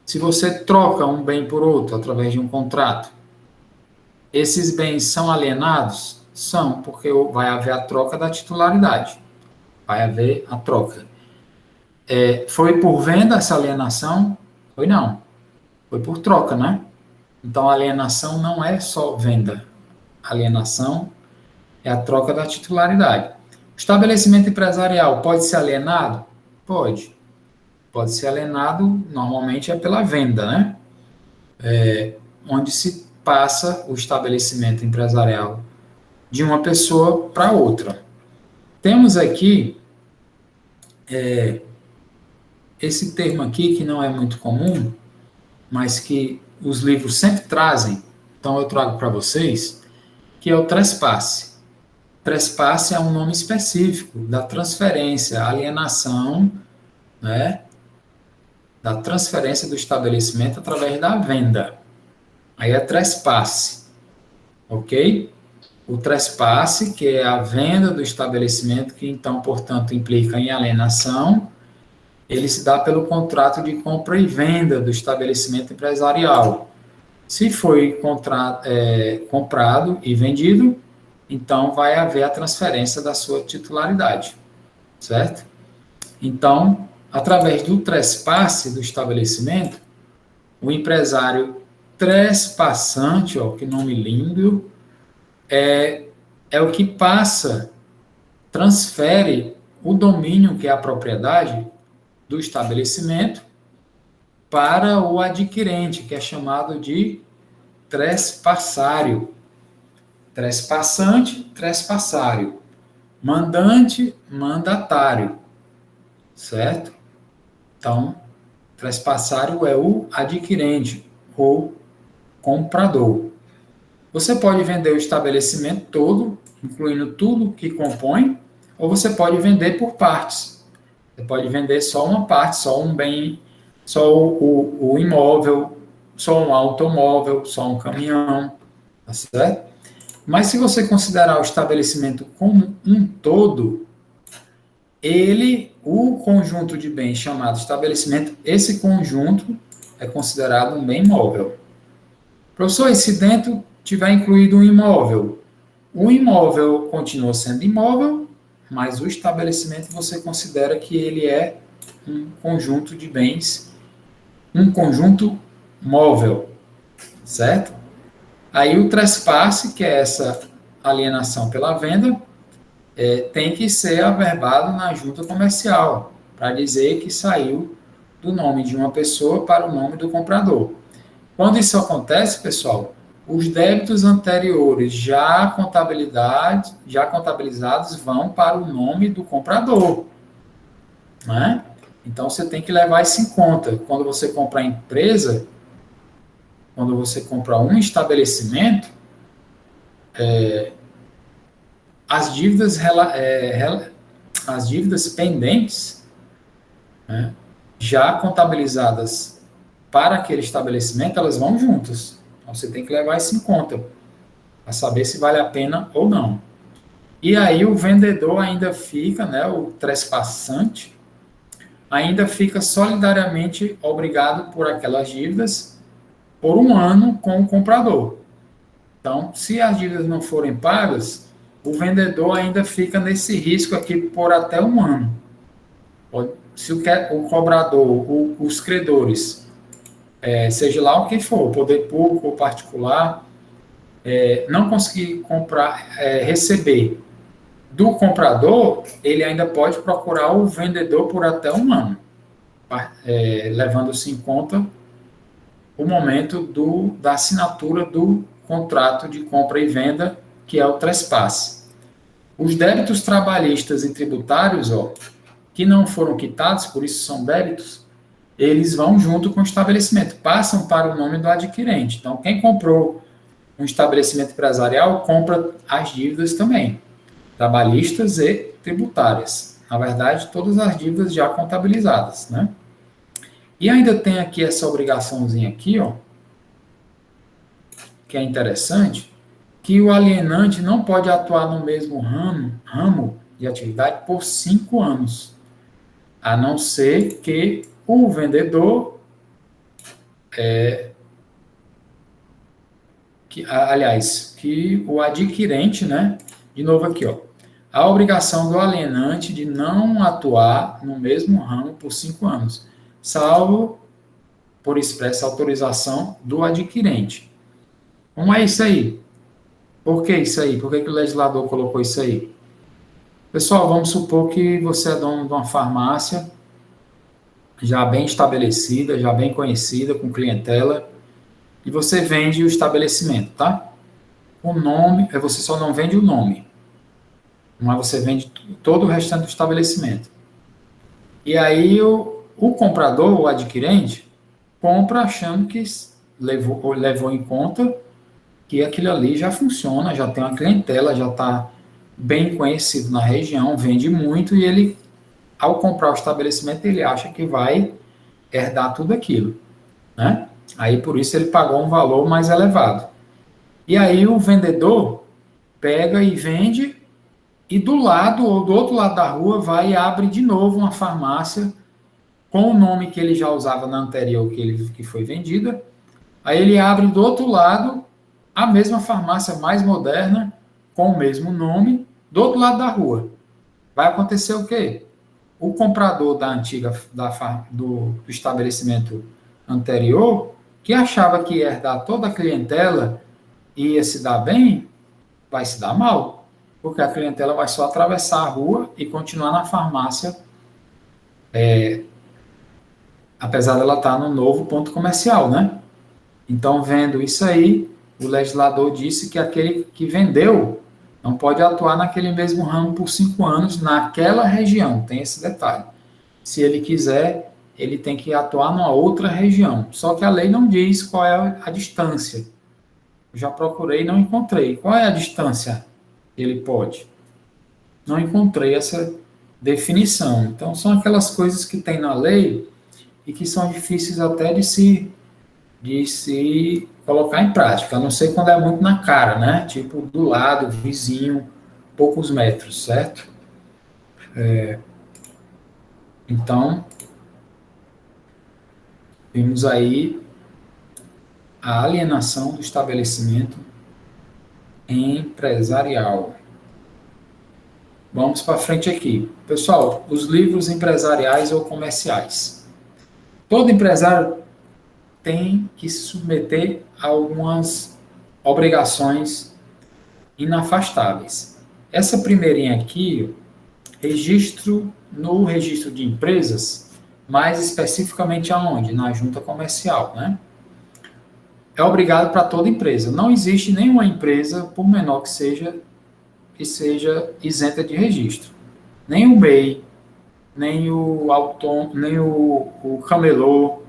Se você troca um bem por outro através de um contrato, esses bens são alienados? São, porque vai haver a troca da titularidade. Vai haver a troca. Foi por venda essa alienação? Foi não. Foi por troca, né? Então, alienação não é só venda. Alienação é a troca da titularidade. O estabelecimento empresarial pode ser alienado? Pode. Pode ser alienado, normalmente é pela venda, né? Onde se passa o estabelecimento empresarial de uma pessoa para outra. Temos aqui esse termo aqui, que não é muito comum, mas que os livros sempre trazem, então eu trago para vocês, que é o trespasse. Trespasse é um nome específico da transferência, alienação, né, da transferência do estabelecimento através da venda. Aí é trespasse, ok? O trespasse, que é a venda do estabelecimento, que então, portanto, implica em alienação, ele se dá pelo contrato de compra e venda do estabelecimento empresarial. Se foi comprado e vendido, então vai haver a transferência da sua titularidade, certo? Então, através do trespasse do estabelecimento, o empresário trespassante, ó, que nome lindo, é o que passa, transfere o domínio, que é a propriedade do estabelecimento, para o adquirente, que é chamado de trespassário. Trespassante, trespassário. Mandante, mandatário. Certo? Então, trespassário é o adquirente ou comprador. Você pode vender o estabelecimento todo, incluindo tudo que compõe, ou você pode vender por partes. Você pode vender só uma parte, só um bem, só o imóvel, só um automóvel, só um caminhão, tá certo? Mas se você considerar o estabelecimento como um todo, o conjunto de bens chamado estabelecimento, esse conjunto é considerado um bem móvel. Professor, e se dentro tiver incluído um imóvel? O imóvel continua sendo imóvel, mas o estabelecimento você considera que ele é um conjunto de bens, um conjunto móvel, certo? Aí o trespasse, que é essa alienação pela venda, tem que ser averbado na junta comercial, para dizer que saiu do nome de uma pessoa para o nome do comprador. Quando isso acontece, pessoal, os débitos anteriores já contabilizados vão para o nome do comprador, né? Então, você tem que levar isso em conta. Quando você compra a empresa, quando você compra um estabelecimento, as dívidas pendentes, né, já contabilizadas para aquele estabelecimento, elas vão juntas. Então, você tem que levar isso em conta, para saber se vale a pena ou não. E aí, o vendedor ainda fica, né, o trespassante, ainda fica solidariamente obrigado por aquelas dívidas por um ano com o comprador. Então, se as dívidas não forem pagas, o vendedor ainda fica nesse risco aqui por até um ano. Se o cobrador, os credores, seja lá o que for, poder público ou particular, não conseguir receber do comprador, ele ainda pode procurar o vendedor por até um ano, levando-se em conta o momento da assinatura do contrato de compra e venda, que é o trespasse. Os débitos trabalhistas e tributários, que não foram quitados, por isso são débitos, eles vão junto com o estabelecimento, passam para o nome do adquirente. Então, quem comprou um estabelecimento empresarial compra as dívidas também, trabalhistas e tributárias. Na verdade, todas as dívidas já contabilizadas, né? E ainda tem aqui essa obrigaçãozinha aqui, que é interessante, que o alienante não pode atuar no mesmo ramo de atividade por 5 anos, a não ser que o vendedor, que o adquirente, né? De novo aqui, a obrigação do alienante de não atuar no mesmo ramo por 5 anos, salvo por expressa autorização do adquirente. Como é isso aí? Por que isso aí? Por que o legislador colocou isso aí? Pessoal, vamos supor que você é dono de uma farmácia já bem estabelecida, já bem conhecida, com clientela, e você vende o estabelecimento, tá? O nome, você só não vende o nome, mas você vende todo o restante do estabelecimento. E aí o comprador, o adquirente, compra achando que levou em conta que aquilo ali já funciona, já tem uma clientela, já está bem conhecido na região, vende muito, e ele, ao comprar o estabelecimento, ele acha que vai herdar tudo aquilo, né? Aí, por isso, ele pagou um valor mais elevado. E aí, o vendedor pega e vende, e do lado, ou do outro lado da rua, vai e abre de novo uma farmácia com o nome que ele já usava na anterior, que foi vendida. Aí ele abre do outro lado a mesma farmácia mais moderna, com o mesmo nome, do outro lado da rua. Vai acontecer o quê? O comprador da antiga, do estabelecimento anterior, que achava que ia herdar toda a clientela e ia se dar bem, vai se dar mal. Porque a clientela vai só atravessar a rua e continuar na farmácia, apesar dela estar no novo ponto comercial, né? Então, vendo isso aí, o legislador disse que aquele que vendeu não pode atuar naquele mesmo ramo por 5 anos naquela região. Tem esse detalhe. Se ele quiser, ele tem que atuar numa outra região. Só que a lei não diz qual é a distância. Eu já procurei e não encontrei. Qual é a distância que ele pode? Não encontrei essa definição. Então, são aquelas coisas que tem na lei e que são difíceis até de se colocar em prática, a não ser quando é muito na cara, né? Tipo, do lado, vizinho, poucos metros, certo? Então, vimos aí a alienação do estabelecimento empresarial. Vamos para frente aqui. Pessoal, os livros empresariais ou comerciais. Todo empresário tem que se submeter a algumas obrigações inafastáveis. Essa primeirinha aqui, no registro de empresas, mais especificamente aonde? Na junta comercial, né? É obrigado para toda empresa. Não existe nenhuma empresa, por menor que seja isenta de registro. Nem o MEI, nem o autônomo, nem o camelô,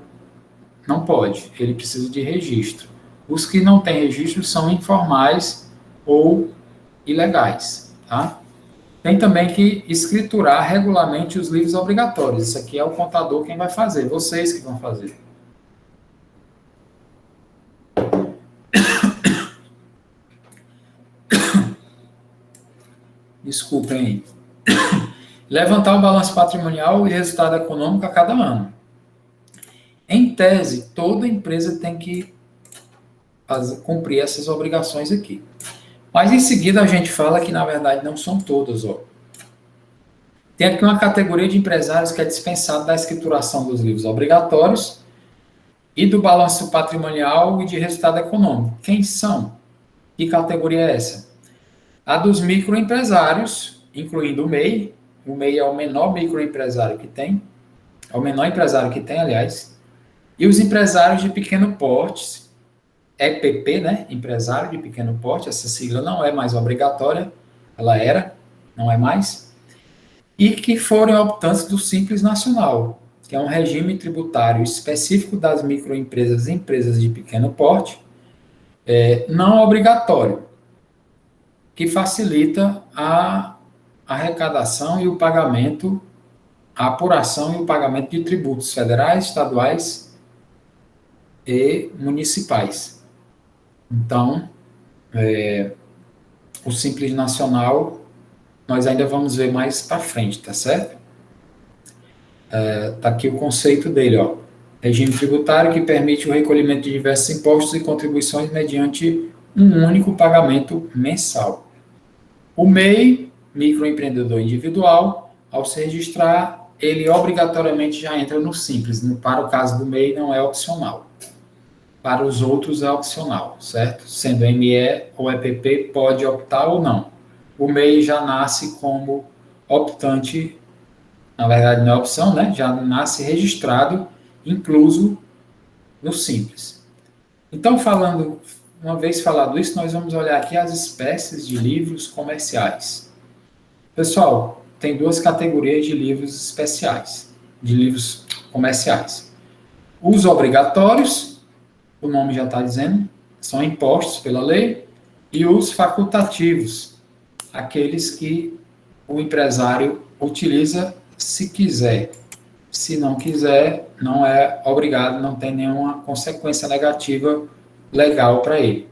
não pode. Ele precisa de registro. Os que não têm registro são informais ou ilegais, tá? Tem também que escriturar regularmente os livros obrigatórios. Isso aqui é o contador quem vai fazer, vocês que vão fazer. Desculpem aí. Levantar o balanço patrimonial e resultado econômico a cada ano. Em tese, toda empresa tem que cumprir essas obrigações aqui. Mas em seguida a gente fala que, na verdade, não são todas. Ó. Tem aqui uma categoria de empresários que é dispensado da escrituração dos livros obrigatórios e do balanço patrimonial e de resultado econômico. Quem são? Que categoria é essa? A dos microempresários, incluindo o MEI. O MEI é o menor microempresário que tem. É o menor empresário que tem, aliás. E os empresários de pequeno porte, EPP, né? Empresário de pequeno porte. Essa sigla não é mais obrigatória. Ela era, não é mais. E que forem optantes do Simples Nacional, que é um regime tributário específico das microempresas e empresas de pequeno porte, não obrigatório, que facilita a arrecadação e o pagamento, a apuração e o pagamento de tributos federais, estaduais e municipais. Então, o Simples Nacional, nós ainda vamos ver mais para frente, tá certo? Tá aqui o conceito dele, ó. Regime tributário que permite o recolhimento de diversos impostos e contribuições mediante um único pagamento mensal. O MEI, microempreendedor individual, ao se registrar, ele obrigatoriamente já entra no Simples. Para o caso do MEI, não é opcional. Para os outros é opcional, certo? Sendo ME ou EPP, pode optar ou não. O MEI já nasce como optante, na verdade não é opção, né? Já nasce registrado, incluso no Simples. Então, uma vez falado isso, nós vamos olhar aqui as espécies de livros comerciais. Pessoal, tem duas categorias de livros especiais, de livros comerciais. Os obrigatórios, o nome já está dizendo, são impostos pela lei, e os facultativos, aqueles que o empresário utiliza se quiser. Se não quiser, não é obrigado, não tem nenhuma consequência negativa legal para ele.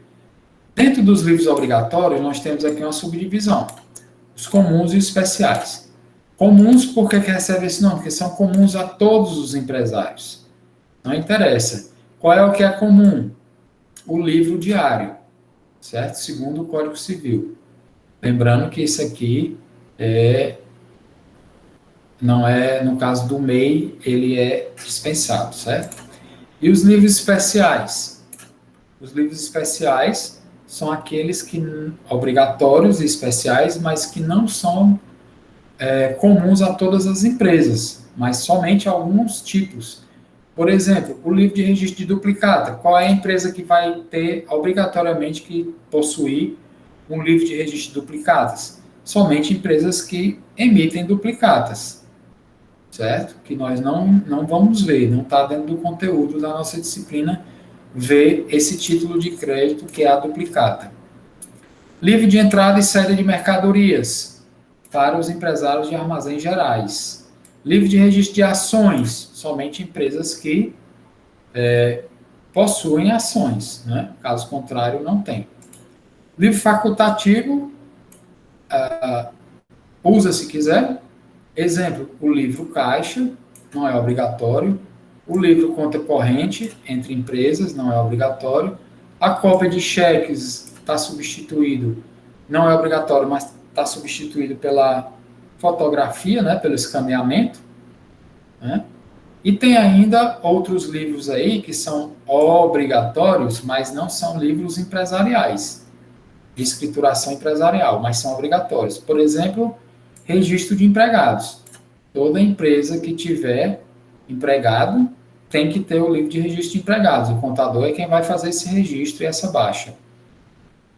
Dentro dos livros obrigatórios, nós temos aqui uma subdivisão, os comuns e os especiais. Comuns, por que recebe esse nome? Porque são comuns a todos os empresários. Não interessa. Qual é o que é comum? O livro diário, certo? Segundo o Código Civil. Lembrando que isso aqui não é, no caso do MEI, ele é dispensado, certo? E os livros especiais? Os livros especiais são aqueles que obrigatórios e especiais, mas que não são comuns a todas as empresas, mas somente alguns tipos. Por exemplo, o livro de registro de duplicata. Qual é a empresa que vai ter obrigatoriamente que possuir um livro de registro de duplicatas? Somente empresas que emitem duplicatas, certo? Que nós não vamos ver, não está dentro do conteúdo da nossa disciplina ver esse título de crédito que é a duplicata. Livro de entrada e saída de mercadorias para os empresários de armazéns gerais. Livro de registro de ações, somente empresas que possuem ações, né? Caso contrário, não tem. Livro facultativo, usa se quiser. Exemplo, o livro caixa, não é obrigatório. O livro conta corrente entre empresas, não é obrigatório. A cópia de cheques está substituído, não é obrigatório, mas está substituído pela fotografia, né, pelo escaneamento, né? E tem ainda outros livros aí que são obrigatórios, mas não são livros empresariais, de escrituração empresarial, mas são obrigatórios. Por exemplo, registro de empregados. Toda empresa que tiver empregado tem que ter o livro de registro de empregados. O contador é quem vai fazer esse registro e essa baixa.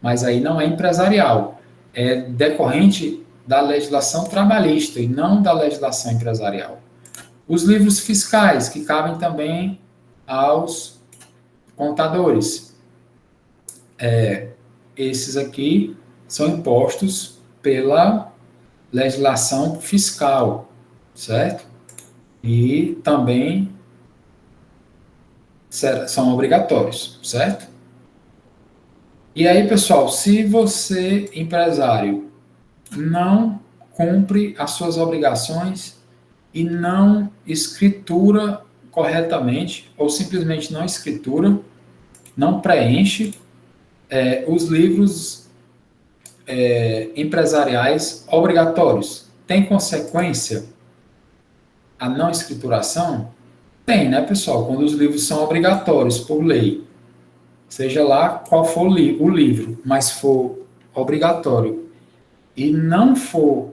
Mas aí não é empresarial. É decorrente da legislação trabalhista e não da legislação empresarial. Os livros fiscais, que cabem também aos contadores. Esses aqui são impostos pela legislação fiscal, certo? E também são obrigatórios, certo? E aí, pessoal, se você, empresário, não cumpre as suas obrigações e não escritura corretamente, ou simplesmente não escritura, não preenche os livros empresariais obrigatórios, tem consequência a não escrituração? Tem, né, pessoal? Quando os livros são obrigatórios por lei, seja lá qual for o livro, mas for obrigatório e não for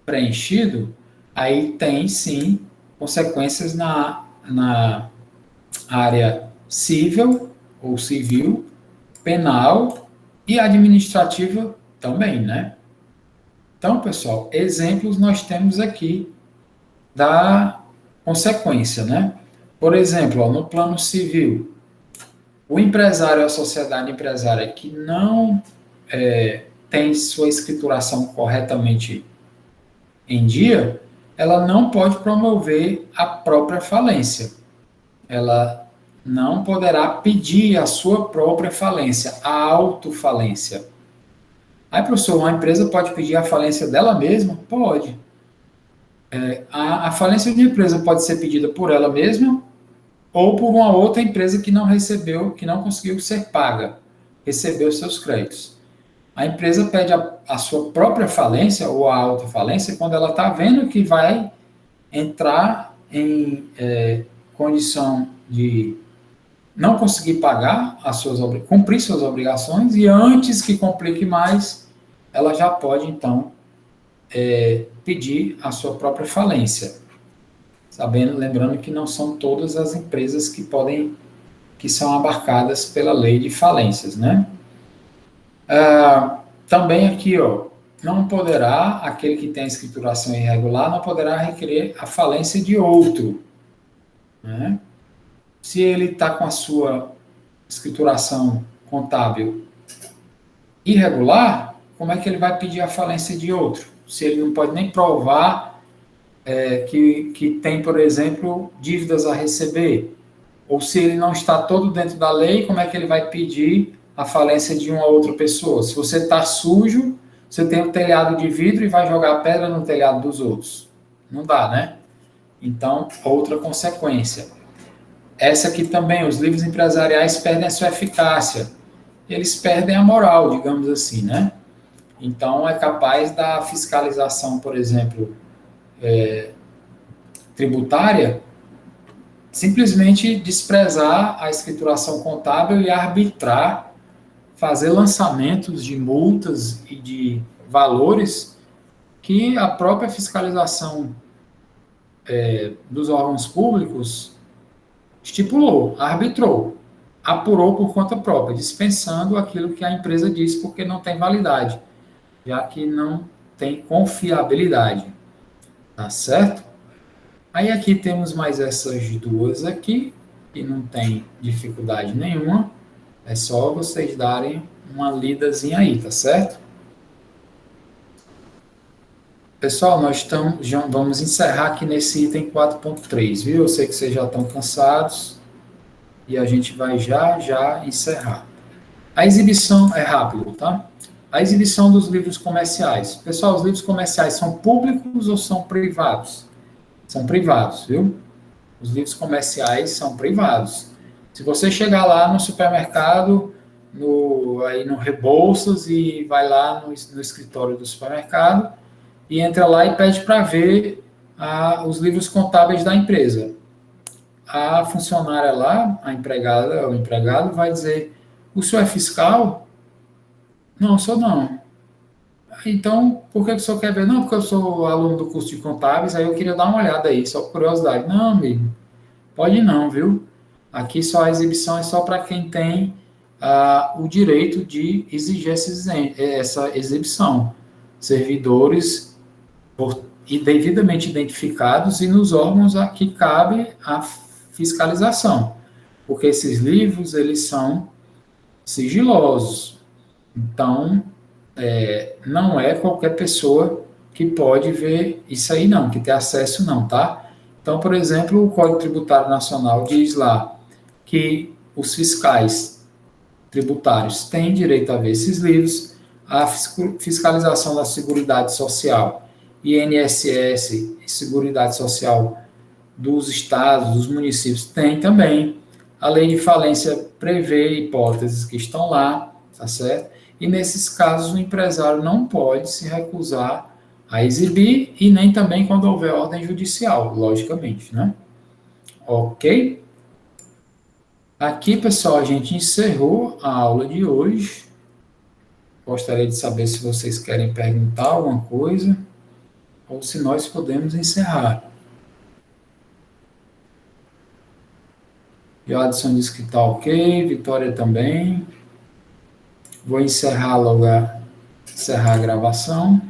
preenchido, aí tem sim consequências na área civil ou civil, penal e administrativa também, né? Então, pessoal, exemplos nós temos aqui da consequência, né? Por exemplo, no plano civil, o empresário ou a sociedade empresária que não tem sua escrituração corretamente em dia, ela não pode promover a própria falência. Ela não poderá pedir a sua própria falência, a autofalência. Aí, professor, uma empresa pode pedir a falência dela mesma? Pode. A falência de uma empresa pode ser pedida por ela mesma ou por uma outra empresa que não recebeu, que não conseguiu ser paga, recebeu seus créditos. A empresa pede a sua própria falência ou a autofalência quando ela está vendo que vai entrar em condição de não conseguir pagar cumprir suas obrigações e antes que complique mais, ela já pode, então, pedir a sua própria falência. Lembrando que não são todas as empresas que são abarcadas pela lei de falências, né? Também aqui, ó, não poderá, aquele que tem a escrituração irregular, não poderá requerer a falência de outro, né? Se ele está com a sua escrituração contábil irregular, como é que ele vai pedir a falência de outro? Se ele não pode nem provar que tem, por exemplo, dívidas a receber, ou se ele não está todo dentro da lei, como é que ele vai pedir a falência de uma outra pessoa? Se você está sujo, você tem um telhado de vidro e vai jogar pedra no telhado dos outros. Não dá, né? Então, outra consequência. Essa aqui também, os livros empresariais perdem a sua eficácia. Eles perdem a moral, digamos assim, né? Então, é capaz da fiscalização, por exemplo, tributária, simplesmente desprezar a escrituração contábil e arbitrar, fazer lançamentos de multas e de valores que a própria fiscalização dos órgãos públicos estipulou, arbitrou, apurou por conta própria, dispensando aquilo que a empresa disse porque não tem validade, já que não tem confiabilidade. Tá certo? Aí aqui temos mais essas duas aqui, que não tem dificuldade nenhuma. É só vocês darem uma lidazinha aí, tá certo? Pessoal, já vamos encerrar aqui nesse item 4.3, viu? Eu sei que vocês já estão cansados e a gente vai já encerrar. A exibição é rápido, tá? A exibição dos livros comerciais. Pessoal, os livros comerciais são públicos ou são privados? São privados, viu? Os livros comerciais são privados. Se você chegar lá no supermercado, aí no Rebouças, e vai lá no escritório do supermercado, e entra lá e pede para ver os livros contábeis da empresa. A funcionária lá, a empregada, o empregado, vai dizer: o senhor é fiscal? Não, sou não. Então, por que o senhor quer ver? Não, porque eu sou aluno do curso de contábeis, aí eu queria dar uma olhada aí, só por curiosidade. Não, amigo, pode não, viu? Aqui só a exibição é só para quem tem o direito de exigir essa exibição. Servidores e devidamente identificados e nos órgãos a que cabe a fiscalização. Porque esses livros, eles são sigilosos. Então, não é qualquer pessoa que pode ver isso aí não, que tem acesso não, tá? Então, por exemplo, o Código Tributário Nacional diz lá que os fiscais tributários têm direito a ver esses livros, a fiscalização da Seguridade Social, INSS e Seguridade Social dos estados, dos municípios tem também. A lei de falência prevê hipóteses que estão lá, tá certo? E nesses casos o empresário não pode se recusar a exibir e nem também quando houver ordem judicial, logicamente, né? Ok? Aqui, pessoal, a gente encerrou a aula de hoje. Gostaria de saber se vocês querem perguntar alguma coisa ou se nós podemos encerrar. Jadson disse que está ok, Vitória também. Vou encerrar logo encerrar a gravação.